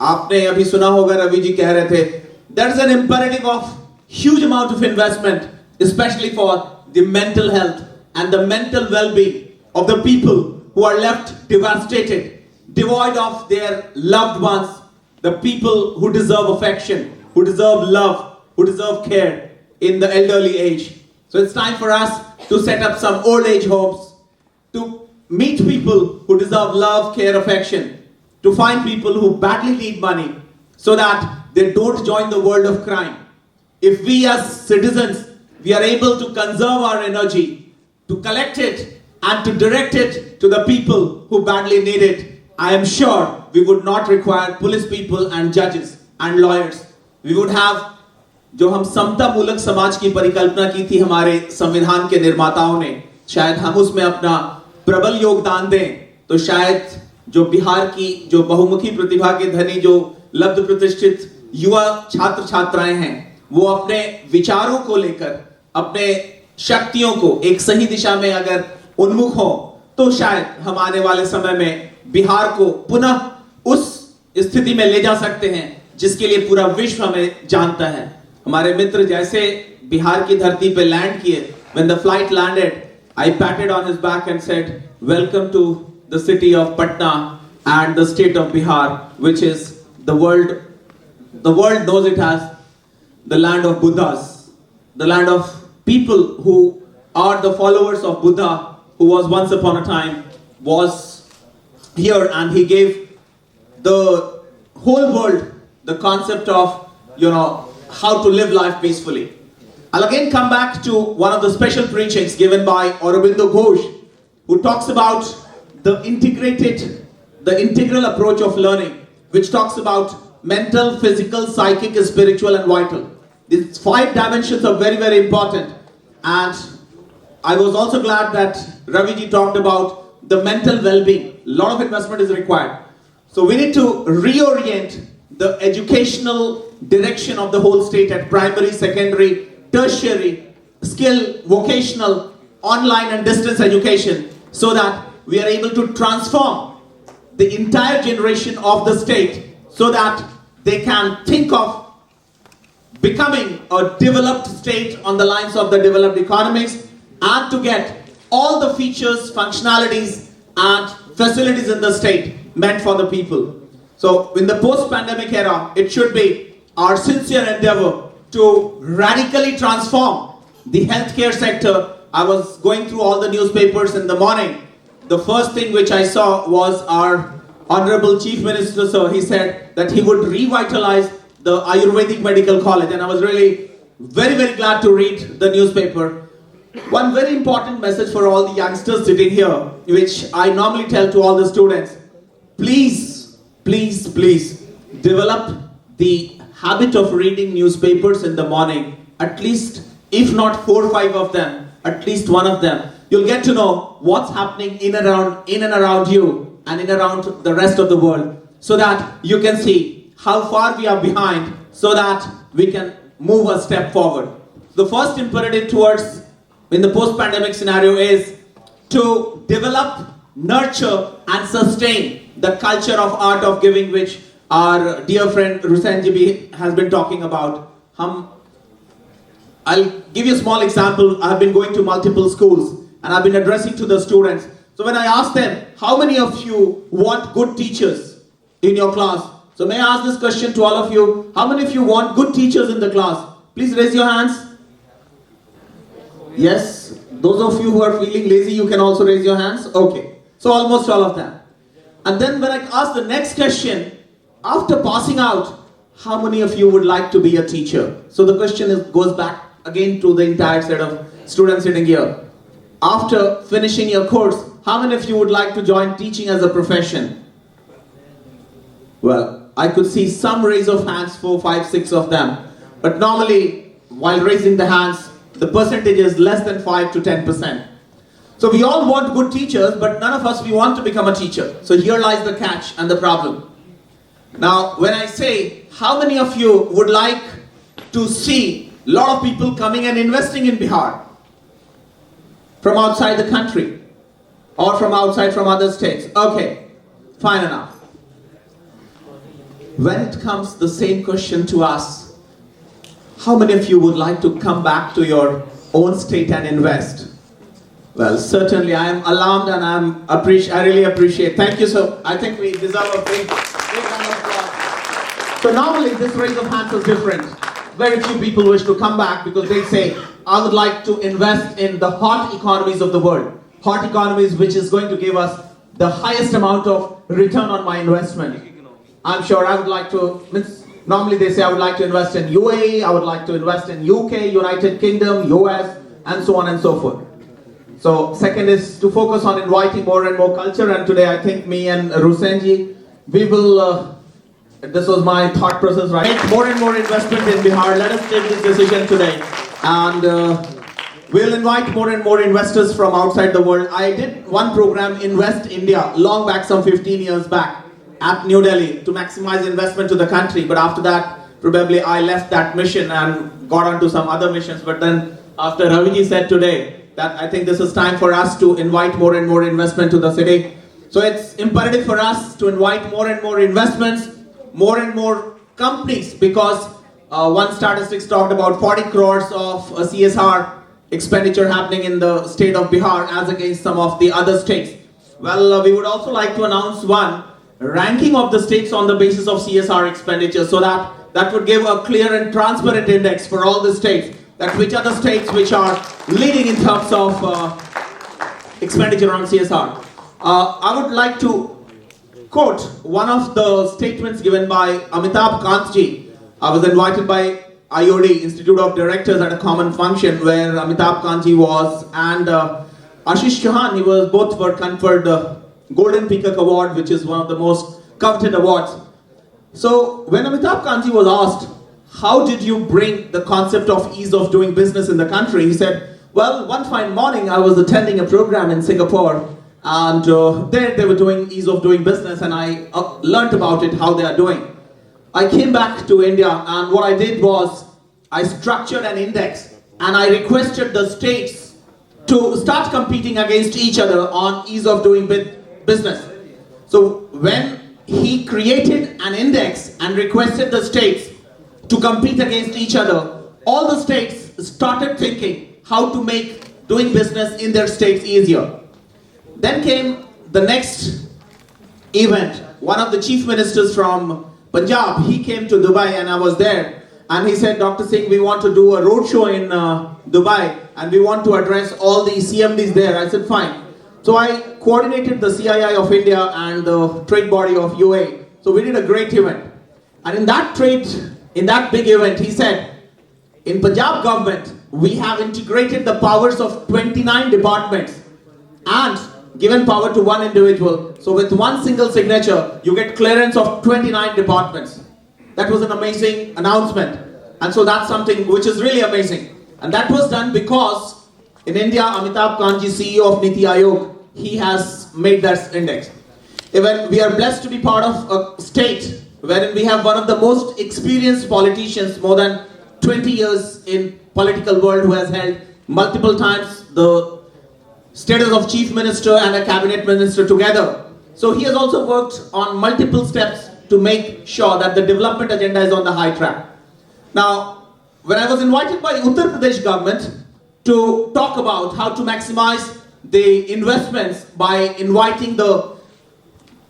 आपने अभी सुना होगा रवि जी कह रहे थे, there is an imperative of huge amount of investment, especially for the mental health and the mental well-being of the people who are left devastated, devoid of their loved ones, the people who deserve affection, who deserve love, who deserve care in the elderly age. So it's time for us to set up some old age homes, to meet people who deserve love, care, affection, to find people who badly need money so that they don't join the world of crime. If we as citizens, we are able to conserve our energy, to collect it and to direct it to the people who badly need it, I am sure we would not require police people and judges and lawyers. We would have, जो हम समता मूलक समाज की परिकल्पना की थी हमारे संविधान के निर्माताओं ने, शायद हम उसमें अपना प्रबल योगदान दें, तो शायद जो बिहार की जो बहुमुखी प्रतिभा के धनी जो लब्ध प्रतिष्ठित युवा छात्र छात्राएं हैं, वो अपने विचारों को लेकर, अपने शक्तियों को एक सही दिशा में अगर उन्मुख हो, तो शायद हम आने वाले समय में बिहार को पुनः उस स्थिति में ले जा सकते हैं जिसके लिए पूरा विश्व हमें जानता है। हमारे मित्र जैसे बिहार की धरती पे लैंड किए, when the flight landed, I patted on his back and said, welcome to the city of Patna and the state of Bihar, which is the world knows it as the land of Buddhas, the land of people who are the followers of Buddha, who was once upon a time was here, and he gave the whole world the concept of, how to live life peacefully. I'll again come back to one of the special preachings given by Aurobindo Ghosh, who talks about the integral approach of learning, which talks about mental, physical, psychic, spiritual, and vital. These 5 dimensions are very, very important. And I was also glad that Ravi ji talked about the mental well-being. A lot of investment is required. So we need to reorient the educational direction of the whole state at primary, secondary, tertiary, skill, vocational, online and distance education, so that we are able to transform the entire generation of the state so that they can think of becoming a developed state on the lines of the developed economies, and to get all the features, functionalities and facilities in the state meant for the people. So in the post-pandemic era, it should be our sincere endeavor to radically transform the healthcare sector. I was going through all the newspapers in the morning. The first thing which I saw was our Honorable Chief Minister, sir. He said that he would revitalize the Ayurvedic Medical College, and I was really very, very glad to read the newspaper. One very important message for all the youngsters sitting here, which I normally tell to all the students: please, please, please develop the habit of reading newspapers in the morning, at least, if not 4 or 5 of them, at least one of them. You'll get to know what's happening in and around you and in around the rest of the world, so that you can see how far we are behind, so that we can move a step forward. The first imperative towards in the post-pandemic scenario is to develop, nurture and sustain the culture of art of giving, which our dear friend Rusenji has been talking about. I'll give you a small example. I've been going to multiple schools and I've been addressing to the students. So when I ask them, how many of you want good teachers in your class? So may I ask this question to all of you? How many of you want good teachers in the class? Please raise your hands. Yes, those of you who are feeling lazy, you can also raise your hands. Okay, so almost all of them. And then when I ask the next question, after passing out, how many of you would like to be a teacher? So the question goes back again to the entire set of students sitting here. After finishing your course, how many of you would like to join teaching as a profession? Well, I could see some raise of hands, 4, 5, 6 of them. But normally, while raising the hands, the percentage is less than 5 to 10%. So we all want good teachers, but none of us, we want to become a teacher. So here lies the catch and the problem. Now, when I say, how many of you would like to see a lot of people coming and investing in Bihar from outside the country or from other states? Okay, fine enough. When it comes the same question to us, how many of you would like to come back to your own state and invest? Well, certainly I am alarmed and I really appreciate. Thank you, sir. I think we deserve a big round of applause. So normally this raise of hands is different. Very few people wish to come back because they say, I would like to invest in the hot economies of the world. Hot economies which is going to give us the highest amount of return on my investment. I'm sure I would like to, normally they say I would like to invest in UAE, I would like to invest in UK, United Kingdom, US, and so on and so forth. So second is to focus on inviting more and more culture, and today I think me and Rusenji, we will, this was my thought process, right? Make more and more investment in Bihar. Let us take this decision today. And we'll invite more and more investors from outside the world. I did one program, Invest India, long back, some 15 years back, at New Delhi to maximize investment to the country. But after that, probably I left that mission and got onto some other missions. But then after Raviji said today that I think this is time for us to invite more and more investment to the city. So it's imperative for us to invite more and more investments, more and more companies, because one statistics talked about 40 crores of CSR expenditure happening in the state of Bihar as against some of the other states. Well, we would also like to announce one ranking of the states on the basis of CSR expenditure, so that would give a clear and transparent index for all the states, that which are the states which are leading in terms of expenditure on CSR. I would like to quote one of the statements given by Amitabh Kantji. I was invited by IOD, Institute of Directors, at a common function where Amitabh Kantji was, and Ashish Chauhan, both were conferred the Golden Peacock Award, which is one of the most coveted awards. So when Amitabh Kantji was asked, how did you bring the concept of ease of doing business in the country? He said, well, one fine morning I was attending a program in Singapore, and there they were doing ease of doing business, and I learned about it, how they are doing. I came back to India, and what I did was I structured an index and I requested the states to start competing against each other on ease of doing business. So when he created an index and requested the states to compete against each other, all the states started thinking how to make doing business in their states easier. Then came the next event, one of the chief ministers from Punjab, he came to Dubai and I was there. And he said, Dr. Singh, we want to do a roadshow in Dubai and we want to address all the CMDs there. I said, fine. So I coordinated the CII of India and the trade body of UAE. So we did a great event. And in that big event, he said, in Punjab government, we have integrated the powers of 29 departments and given power to one individual. So with one single signature, you get clearance of 29 departments. That was an amazing announcement. And so that's something which is really amazing. And that was done because in India, Amitabh Kant, CEO of Niti Aayog, he has made that index. Even we are blessed to be part of a state wherein we have one of the most experienced politicians, more than 20 years in political world, who has held multiple times the status of chief minister and a cabinet minister together. So he has also worked on multiple steps to make sure that the development agenda is on the high track. Now, when I was invited by Uttar Pradesh government to talk about how to maximize the investments by inviting the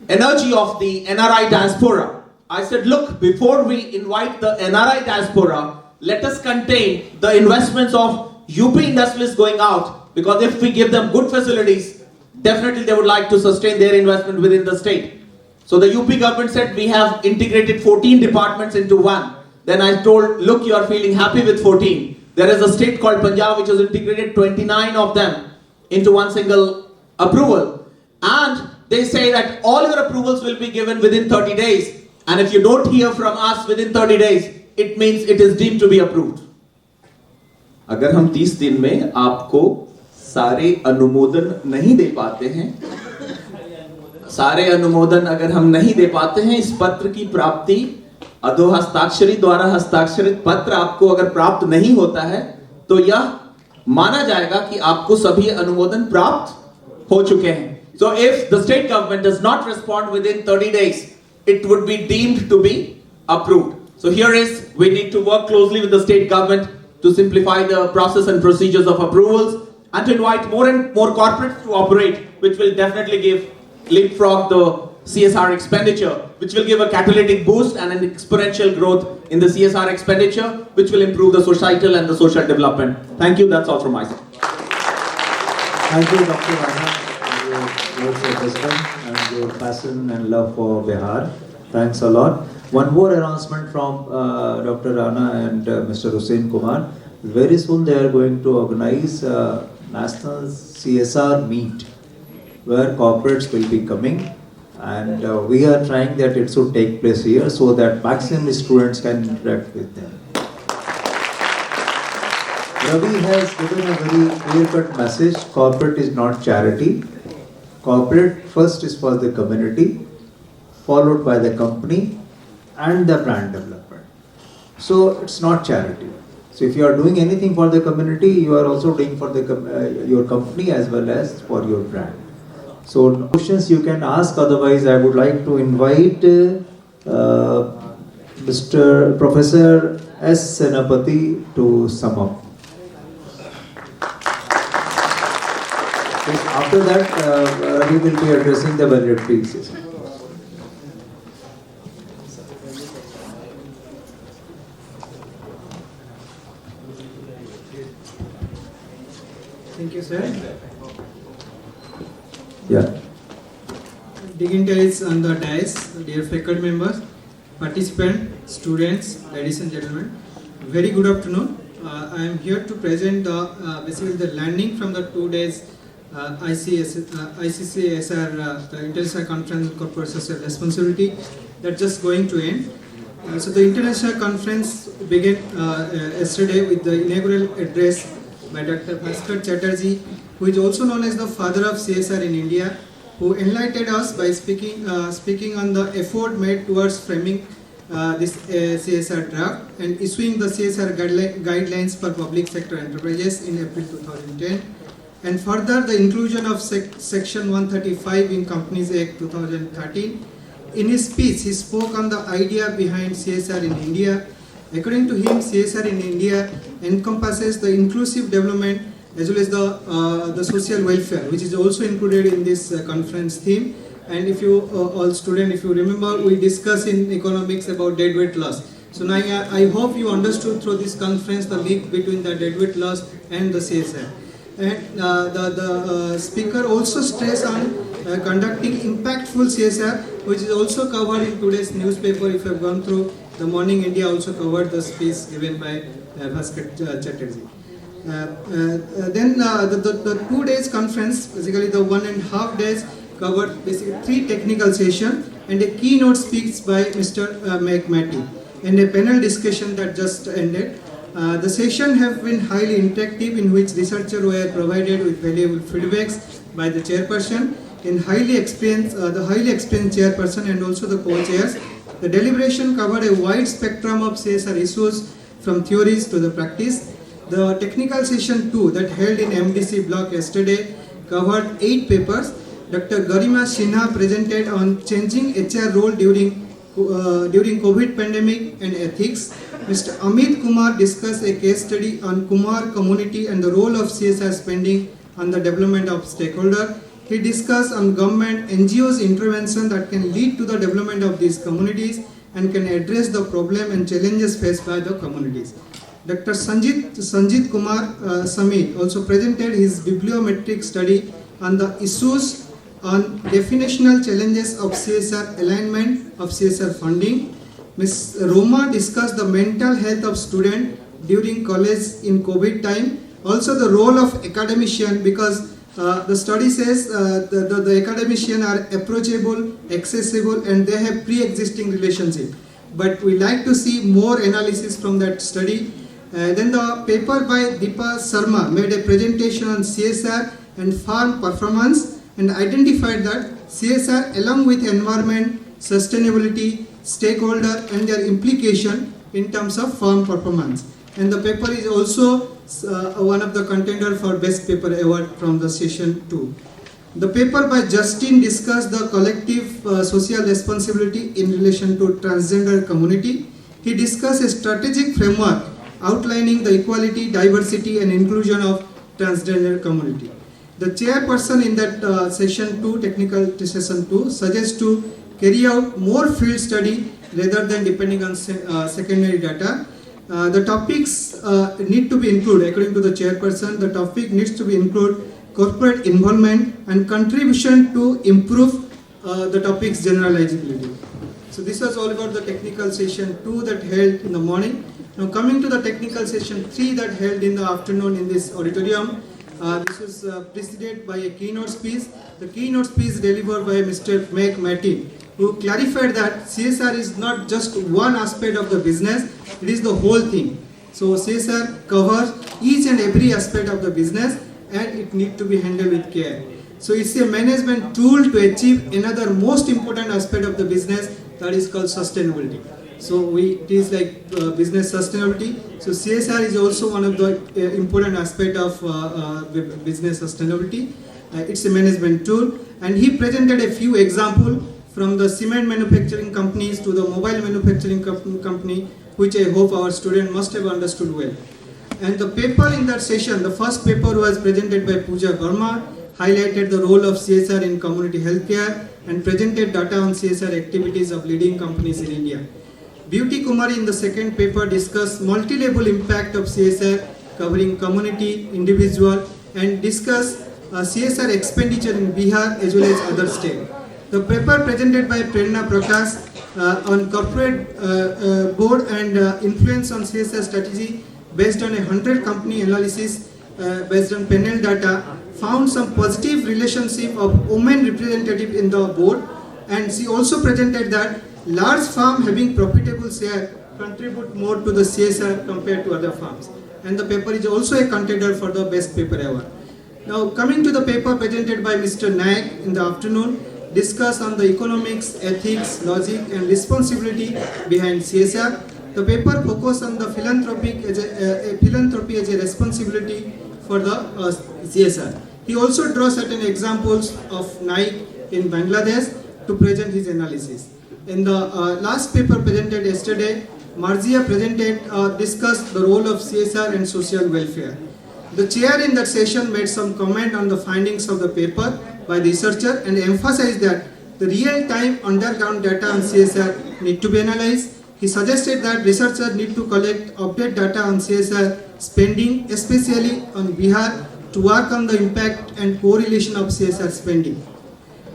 energy of the NRI diaspora, I said, look, before we invite the NRI diaspora, let us contain the investments of UP industrialists going out, because if we give them good facilities, definitely they would like to sustain their investment within the state. So the UP government said we have integrated 14 departments into one. Then I told, look, you are feeling happy with 14. There is a state called Punjab which has integrated 29 of them into one single approval. And they say that all your approvals will be given within 30 days. And if you don't hear from us within 30 days, it means it is deemed to be approved. अगर हम 30 दिन में आपको सारे अनुमोदन नहीं दे पाते हैं, सारे अनुमोदन अगर हम नहीं दे पाते हैं, इस पत्र की प्राप्ति अधो हस्ताक्षरी द्वारा हस्ताक्षरित पत्र आपको अगर प्राप्त नहीं होता है, तो यह माना जाएगा कि आपको सभी अनुमोदन प्राप्त हो चुके हैं. So if the state government does not respond within 30 days, it would be deemed to be approved. So here is, we need to work closely with the state government to simplify the process and procedures of approvals, and to invite more and more corporates to operate, which will definitely leapfrog the CSR expenditure, which will give a catalytic boost and an exponential growth in the CSR expenditure, which will improve the societal and the social development. Thank you. That's all from my side. Thank you, Dr. Rana, for your words of wisdom and your passion and love for Bihar. Thanks a lot. One more announcement from Dr. Rana and Mr. Hussain Kumar. Very soon they are going to organize a national CSR meet where corporates will be coming, and we are trying that it should take place here so that maximum students can interact with them. Ravi has given a very clear-cut message. Corporate is not charity. Corporate first is for the community, followed by the company and the brand development. So it's not charity. So if you are doing anything for the community, you are also doing for the your company as well as for your brand. So questions you can ask. Otherwise, I would like to invite Mr. Professor S. Senapati to sum up. After that, we will be addressing the valedictory session. Thank you, sir. Yeah. Dignitaries on the dais, dear faculty members, participants, students, ladies and gentlemen, very good afternoon. I am here to present basically the learning from the 2 days ICCSR, the International Conference on Corporate Social Responsibility, that's just going to end. So the International Conference began yesterday with the inaugural address by Dr. Bhaskar Chatterjee, who is also known as the father of CSR in India, who enlightened us by speaking on the effort made towards framing this CSR draft and issuing the CSR guidelines for public sector enterprises in April 2010, and further the inclusion of Section 135 in Companies Act 2013. In his speech, he spoke on the idea behind CSR in India. According to him, CSR in India encompasses the inclusive development as well as the social welfare, which is also included in this conference theme. And if you all student, if you remember, we discussed in economics about deadweight loss. So now I hope you understood through this conference the link between the deadweight loss and the CSR. And the speaker also stressed on conducting impactful CSR, which is also covered in today's newspaper. If you have gone through, the Morning India also covered the speech given by Bhaskar Chatterjee. Then the 2 days conference, basically the 1.5 days, covered basically 3 technical sessions and a keynote speech by Mr. McMatty and a panel discussion that just ended. The session have been highly interactive, in which researchers were provided with valuable feedbacks by the chairperson and the highly experienced chairperson and also the co-chairs. The deliberation covered a wide spectrum of CSR issues from theories to the practice. The technical session 2 that held in MDC block yesterday covered 8 papers. Dr. Garima Sinha presented on changing HR role during COVID pandemic and ethics. Mr. Amit Kumar discussed a case study on Kumar community and the role of CSR spending on the development of stakeholder. He discussed on government NGOs intervention that can lead to the development of these communities and can address the problem and challenges faced by the communities. Dr. Sanjit Kumar Samit also presented his bibliometric study on the issues on definitional challenges of CSR alignment of CSR funding. Ms. Roma discussed the mental health of students during college in COVID time. Also the role of academician, because the study says the academician are approachable, accessible, and they have pre-existing relationship. But we like to see more analysis from that study. Then the paper by Deepa Sharma made a presentation on CSR and farm performance and identified that CSR along with environment, sustainability, stakeholder and their implication in terms of farm performance. And the paper is also one of the contender for best paper award from the session 2. The paper by Justin discussed the collective social responsibility in relation to transgender community. He discussed a strategic framework outlining the equality, diversity and inclusion of transgender community. The chairperson in that session 2, technical session 2, suggests to carry out more field study rather than depending on secondary data. The topics need to be included, according to the chairperson, the topic needs to be include corporate involvement and contribution to improve the topic's generalizability. So this was all about the technical session 2 that held in the morning. Now coming to the technical session 3 that held in the afternoon in this auditorium. This was preceded by a keynote speech. The keynote speech delivered by Mr. McMatty, who clarified that CSR is not just one aspect of the business, it is the whole thing. So CSR covers each and every aspect of the business and it needs to be handled with care. So it's a management tool to achieve another most important aspect of the business, that is called sustainability. So it is like business sustainability. So CSR is also one of the important aspect of business sustainability. It's a management tool, and he presented a few examples from the cement manufacturing companies to the mobile manufacturing company, which I hope our students must have understood well. And the paper in that session, the first paper was presented by Pooja Verma, highlighted the role of CSR in community healthcare and presented data on CSR activities of leading companies in India. Beauty Kumari in the second paper discussed multi-level impact of CSR covering community, individual and discussed CSR expenditure in Bihar as well as other states. The paper presented by Prerna Prakash on corporate board and influence on CSR strategy based on a 100 company analysis based on panel data found some positive relationship of women representative in the board, and she also presented that large farm having profitable share contribute more to the CSR compared to other farms. And the paper is also a contender for the best paper award. Now coming to the paper presented by Mr. Naik in the afternoon, discuss on the economics, ethics, logic and responsibility behind CSR. The paper focused on the philanthropy as a responsibility for the CSR. He also draws certain examples of Nike in Bangladesh to present his analysis. In the last paper presented yesterday, Marzia discussed the role of CSR and social welfare. The chair in that session made some comment on the findings of the paper by the researcher and emphasized that the real-time underground data on CSR need to be analyzed. He suggested that researchers need to collect update data on CSR spending, especially on Bihar, to work on the impact and correlation of CSR spending.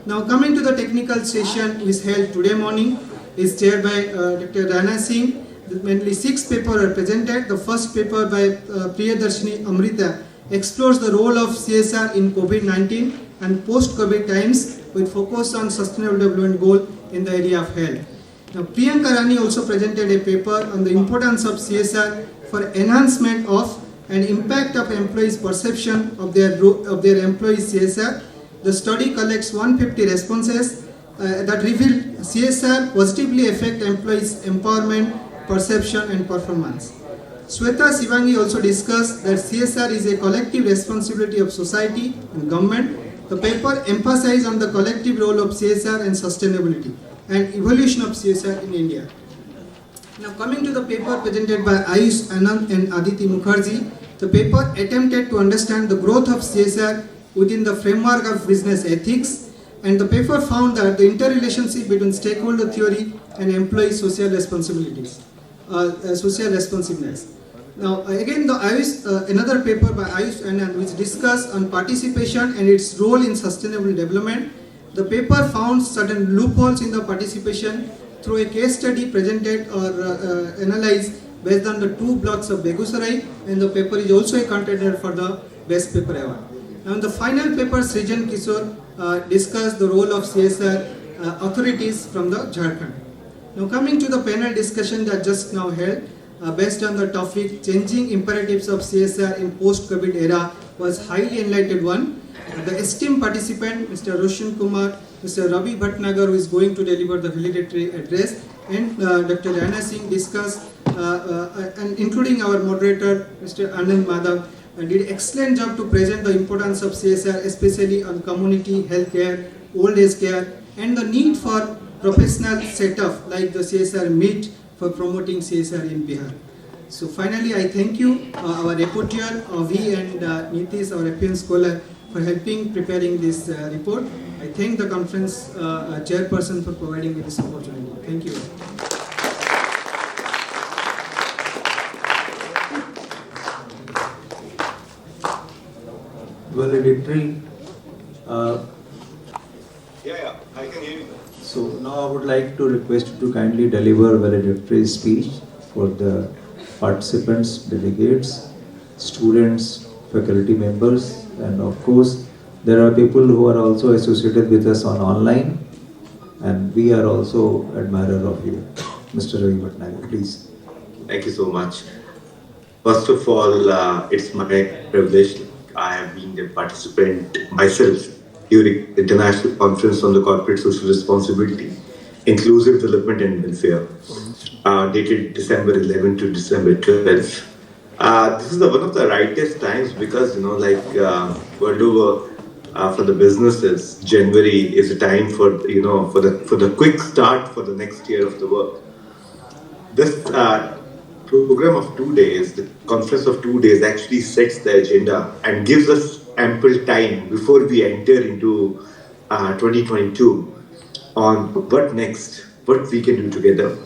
Now coming to the technical session which held today morning, is chaired by Dr. Rana Singh. Mainly 6 papers are presented. The first paper by Priyadarshini Amrita explores the role of CSR in COVID-19 and post-COVID times with focus on sustainable development goal in the area of health. Now Priyanka Rani also presented a paper on the importance of CSR for enhancement of and impact of employees' perception of their employees' CSR. The study collects 150 responses that reveal CSR positively affect employees' empowerment, perception and performance. Sweta Sivangi also discussed that CSR is a collective responsibility of society and government. The paper emphasized on the collective role of CSR and sustainability and evolution of CSR in India. Now coming to the paper presented by Ayush Anand and Aditi Mukherjee, the paper attempted to understand the growth of CSR within the framework of business ethics, and the paper found that the interrelationship between stakeholder theory and employee social responsibilities, social responsiveness. Now again another paper by Ayush Anand which discussed on participation and its role in sustainable development. The paper found certain loopholes in the participation through a case study presented or analyzed based on the 2 blocks of Begusarai, and the paper is also a contender for the best paper award. Now in the final paper, Srijan Kishore discussed the role of CSR authorities from the Jharkhand. Now coming to the panel discussion that just now held, based on the topic changing imperatives of CSR in post-COVID era was highly enlightened one. The esteemed participant, Mr. Roshan Kumar, Mr. Ravi Bhatnagar, who is going to deliver the valedictory address, and Dr. Rana Singh discussed, and including our moderator, Mr. Anand Madhav, did excellent job to present the importance of CSR, especially on community healthcare, old age care, and the need for professional setup like the CSR meet for promoting CSR in Bihar. So finally, I thank you, our rapporteur, Avi and Nitish, our Appian scholar, for helping preparing this report. I thank the conference chairperson for providing me this opportunity. Thank you. Valedictory. Yeah, I can hear you. So now I would like to request you to kindly deliver valedictory speech for the participants, delegates, students, faculty members, and of course there are people who are also associated with us on online, and we are also admirer of you. Mr. Ravi Bhatnagar, please. Thank you so much. First of all, it's my privilege. I have been a participant myself during the International Conference on the Corporate Social Responsibility, Inclusive Development and Welfare, dated December 11 to December 12. This is one of the rightest times because, world over, for the businesses, January is a time for the quick start for the next year of the work. This program of 2 days, the conference of 2 days, actually sets the agenda and gives us ample time before we enter into 2022 on what next, what we can do together.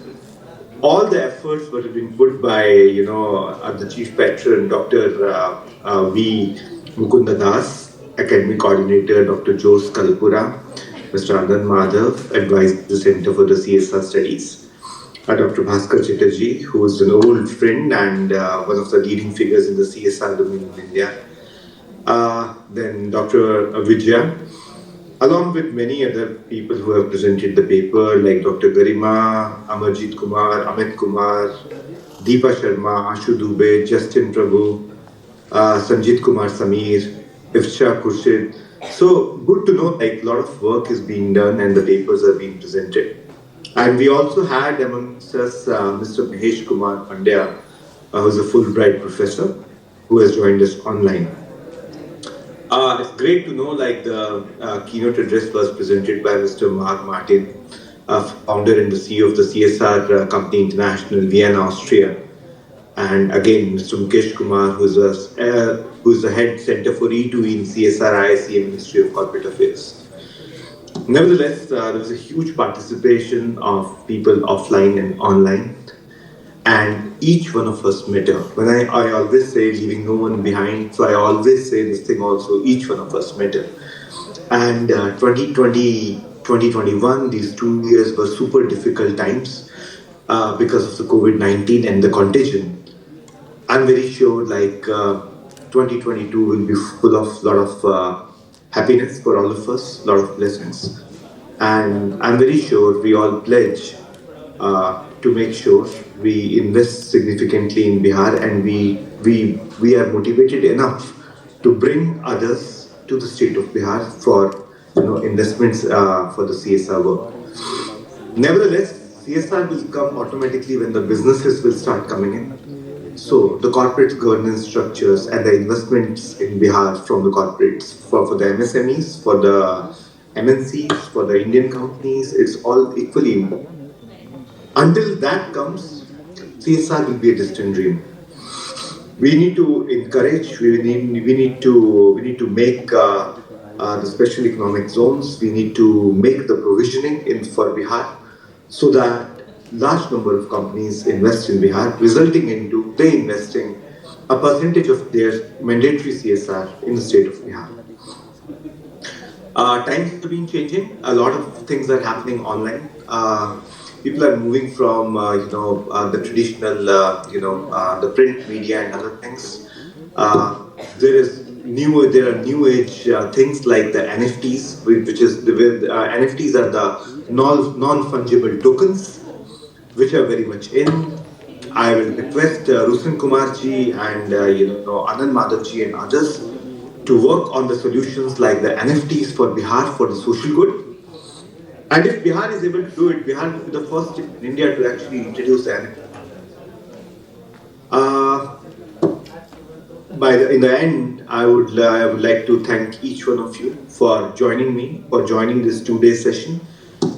All the efforts were being put by the chief patron, Dr. V. Mukunda Das, academic coordinator, Dr. Jose Kalpura, Mr. Anand Madhav, advised the Center for the CSR Studies, Dr. Bhaskar Chatterjee, who is an old friend and one of the leading figures in the CSR domain in India. Then Dr. Vijaya, along with many other people who have presented the paper, like Dr. Garima, Amarjit Kumar, Amit Kumar, Deepa Sharma, Ashu Dubey, Justin Prabhu, Sanjit Kumar Samir, Ifsha Khurshid. So good to know a lot of work is being done and the papers are being presented. And we also had amongst us Mr. Mahesh Kumar Pandya, who is a Fulbright professor, who has joined us online. It's great to know the keynote address was presented by Mr. Mark Martin, founder and the CEO of the CSR Company International, Vienna, Austria. And again, Mr. Mukesh Kumar, who is the head Center for E2E in CSR ISE and Ministry of Corporate Affairs. Nevertheless, there was a huge participation of people offline and online, and each one of us matter. When I always say leaving no one behind, so I always say this thing also, each one of us matter. And 2020, 2021, these 2 years were super difficult times because of the COVID-19 and the contagion. I'm very sure 2022 will be full of lot of happiness for all of us, lot of blessings. And I'm very sure we all pledge to make sure we invest significantly in Bihar, and we are motivated enough to bring others to the state of Bihar for investments for the CSR work. Nevertheless, CSR will come automatically when the businesses will start coming in. So the corporate governance structures and the investments in Bihar from the corporates for the MSMEs, for the MNCs, for the Indian companies, it's all equally important. Until that comes, CSR will be a distant dream. We need to encourage. We need to make the special economic zones. We need to make the provisioning in for Bihar, so that large number of companies invest in Bihar, resulting into they investing a percentage of their mandatory CSR in the state of Bihar. Times have been changing. A lot of things are happening online. People are moving from the traditional the print media and other things. There are new age things like the NFTs, which is NFTs are the non-fungible tokens, which are very much in. I will request Ruslan Kumar ji and Anand Madhav ji and others to work on the solutions like the NFTs for Bihar for the social good. And if Bihar is able to do it, Bihar will be the first in India to actually introduce an. In the end, I would like to thank each one of you for joining me, for joining this 2-day session,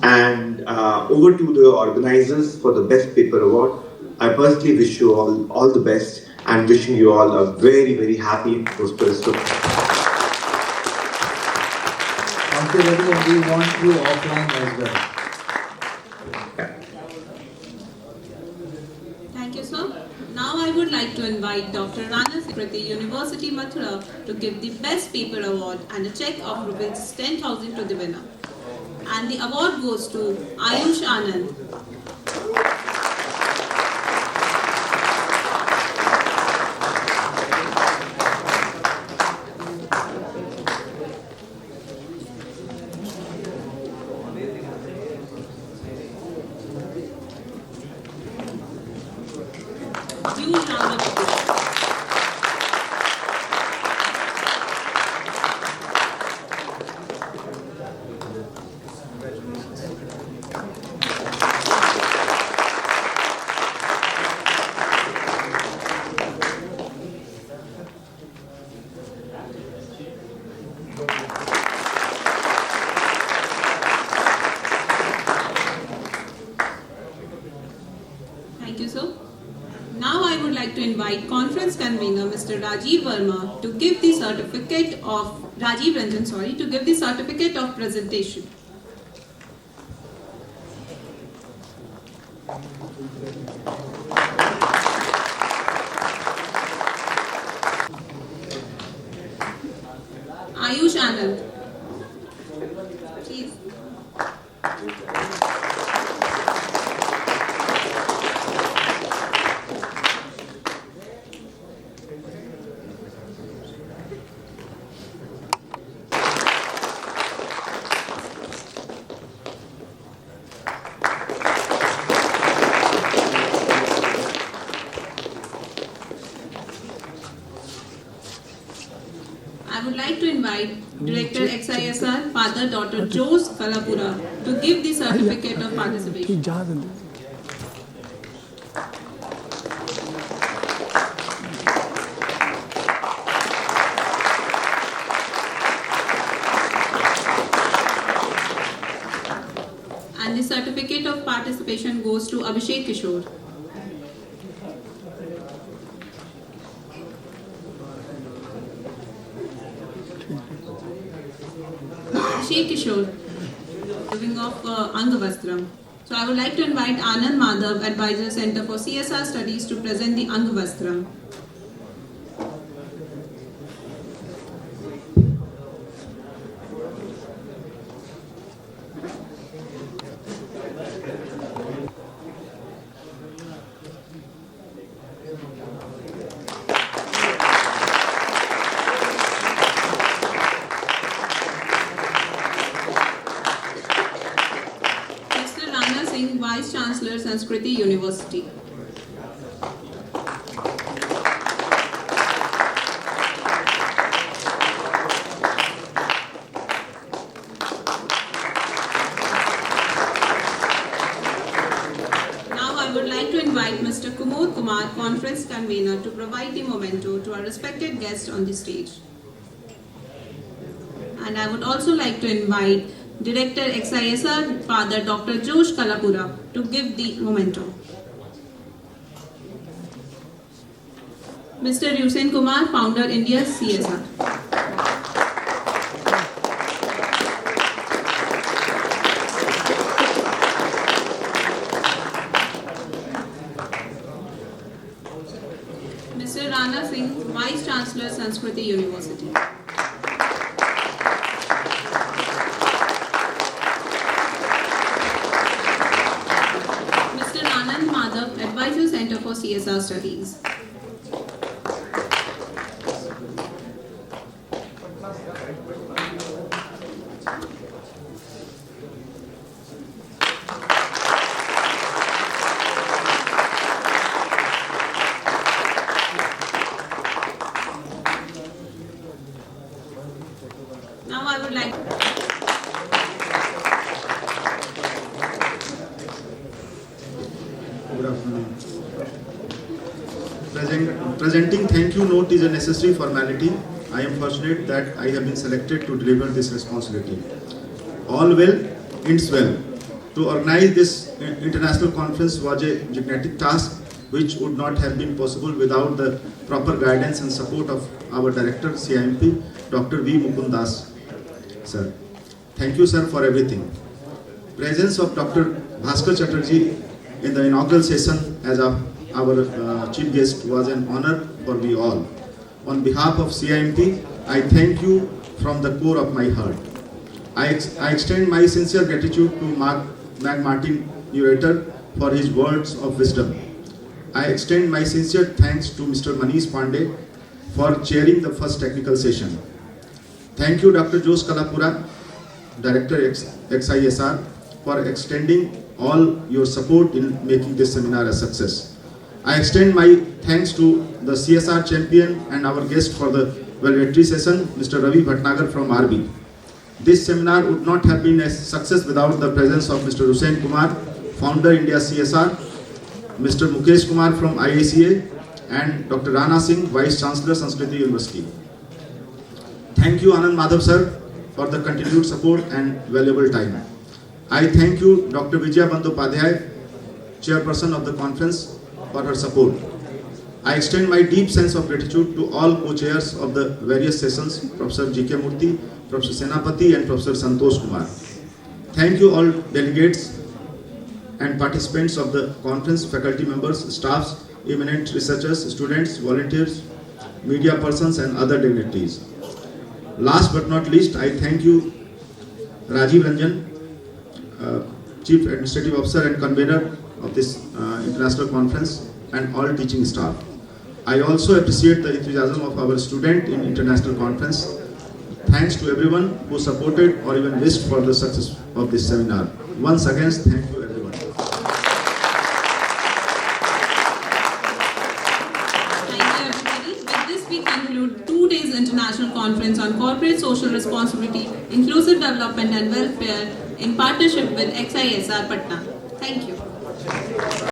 and over to the organizers for the Best Paper Award. I personally wish you all the best, and wishing you all a very, very happy and prosperous life. Thank you very much. We want you offline as well. Thank you, sir. Now I would like to invite Dr. Rana Sekriti, University Mathura, to give the Best Paper Award and a check of rupees 10,000 to the winner. And the award goes to Ayush Anand. Huge round of applause. Thank you, sir. Now I would like to invite conference convener Mr. Rajiv Verma to give the certificate of Rajiv Ranjan, to give the certificate of presentation. Ayush Anand. Please. I would like to invite Director XISR, Father Dr. Jose Kalapura, to give the certificate of participation. And the certificate of participation goes to Abhishek Kishore. Abhishek Kishore. giving of Angavastram. So I would like to invite Anand Madhav, Advisor Center for CSR Studies, to present the Angavastram. Mr. Rana Singh, Vice Chancellor, Sanskriti University. Now I would like to invite Mr. Kumod Kumar, Conference Convener, to provide the memento to our respected guest on the stage. And I would also like to invite Director XISR, Father Dr. Josh Kalapura, to give the memento. Mr. Yusen Kumar, Founder, India CSR. Mr. Rana Singh, Vice Chancellor, Sanskriti University. Mr. Anand Madhav, Advisor Center for CSR Studies. Now I would like Good afternoon. Presenting thank you note is a necessary formality. I am fortunate that I have been selected to deliver this responsibility. All well ends well. To organize this international conference was a gigantic task which would not have been possible without the proper guidance and support of our director CIMP, Dr. V. Mukundas, sir. Thank you, sir, for everything. Presence of Dr. Bhaskar Chatterjee in the inaugural session as our chief guest was an honor for we all. On behalf of CIMT, I thank you from the core of my heart. I extend my sincere gratitude to Mark Martin Curator for his words of wisdom. I extend my sincere thanks to Mr. Manish Pandey for chairing the first technical session. Thank you, Dr. Josh Kalapura, Director XISR, for extending all your support in making this seminar a success. I extend my thanks to the CSR champion and our guest for the valedictory session, Mr. Ravi Bhatnagar from RB. This seminar would not have been a success without the presence of Mr. Hussain Kumar, Founder India CSR, Mr. Mukesh Kumar from IACA, and Dr. Rana Singh, Vice Chancellor, Sanskriti University. Thank you, Anand Madhav sir, for the continued support and valuable time. I thank you, Dr. Vijaya Bandyopadhyay, Chairperson of the conference, for her support. I extend my deep sense of gratitude to all co-chairs of the various sessions, Professor G.K. Murthy, Professor Senapati, and Professor Santosh Kumar. Thank you all delegates and participants of the conference, faculty members, staffs, eminent researchers, students, volunteers, media persons, and other dignitaries. Last but not least, I thank you, Rajiv Ranjan, Chief Administrative Officer and Convener of this international conference, and all teaching staff. I also appreciate the enthusiasm of our student in international conference. Thanks to everyone who supported or even wished for the success of this seminar. Once again, thank you everyone. Thank you, everybody. With this, we conclude 2 days international conference on corporate social responsibility, inclusive development and welfare in partnership with XISR Patna. Thank you.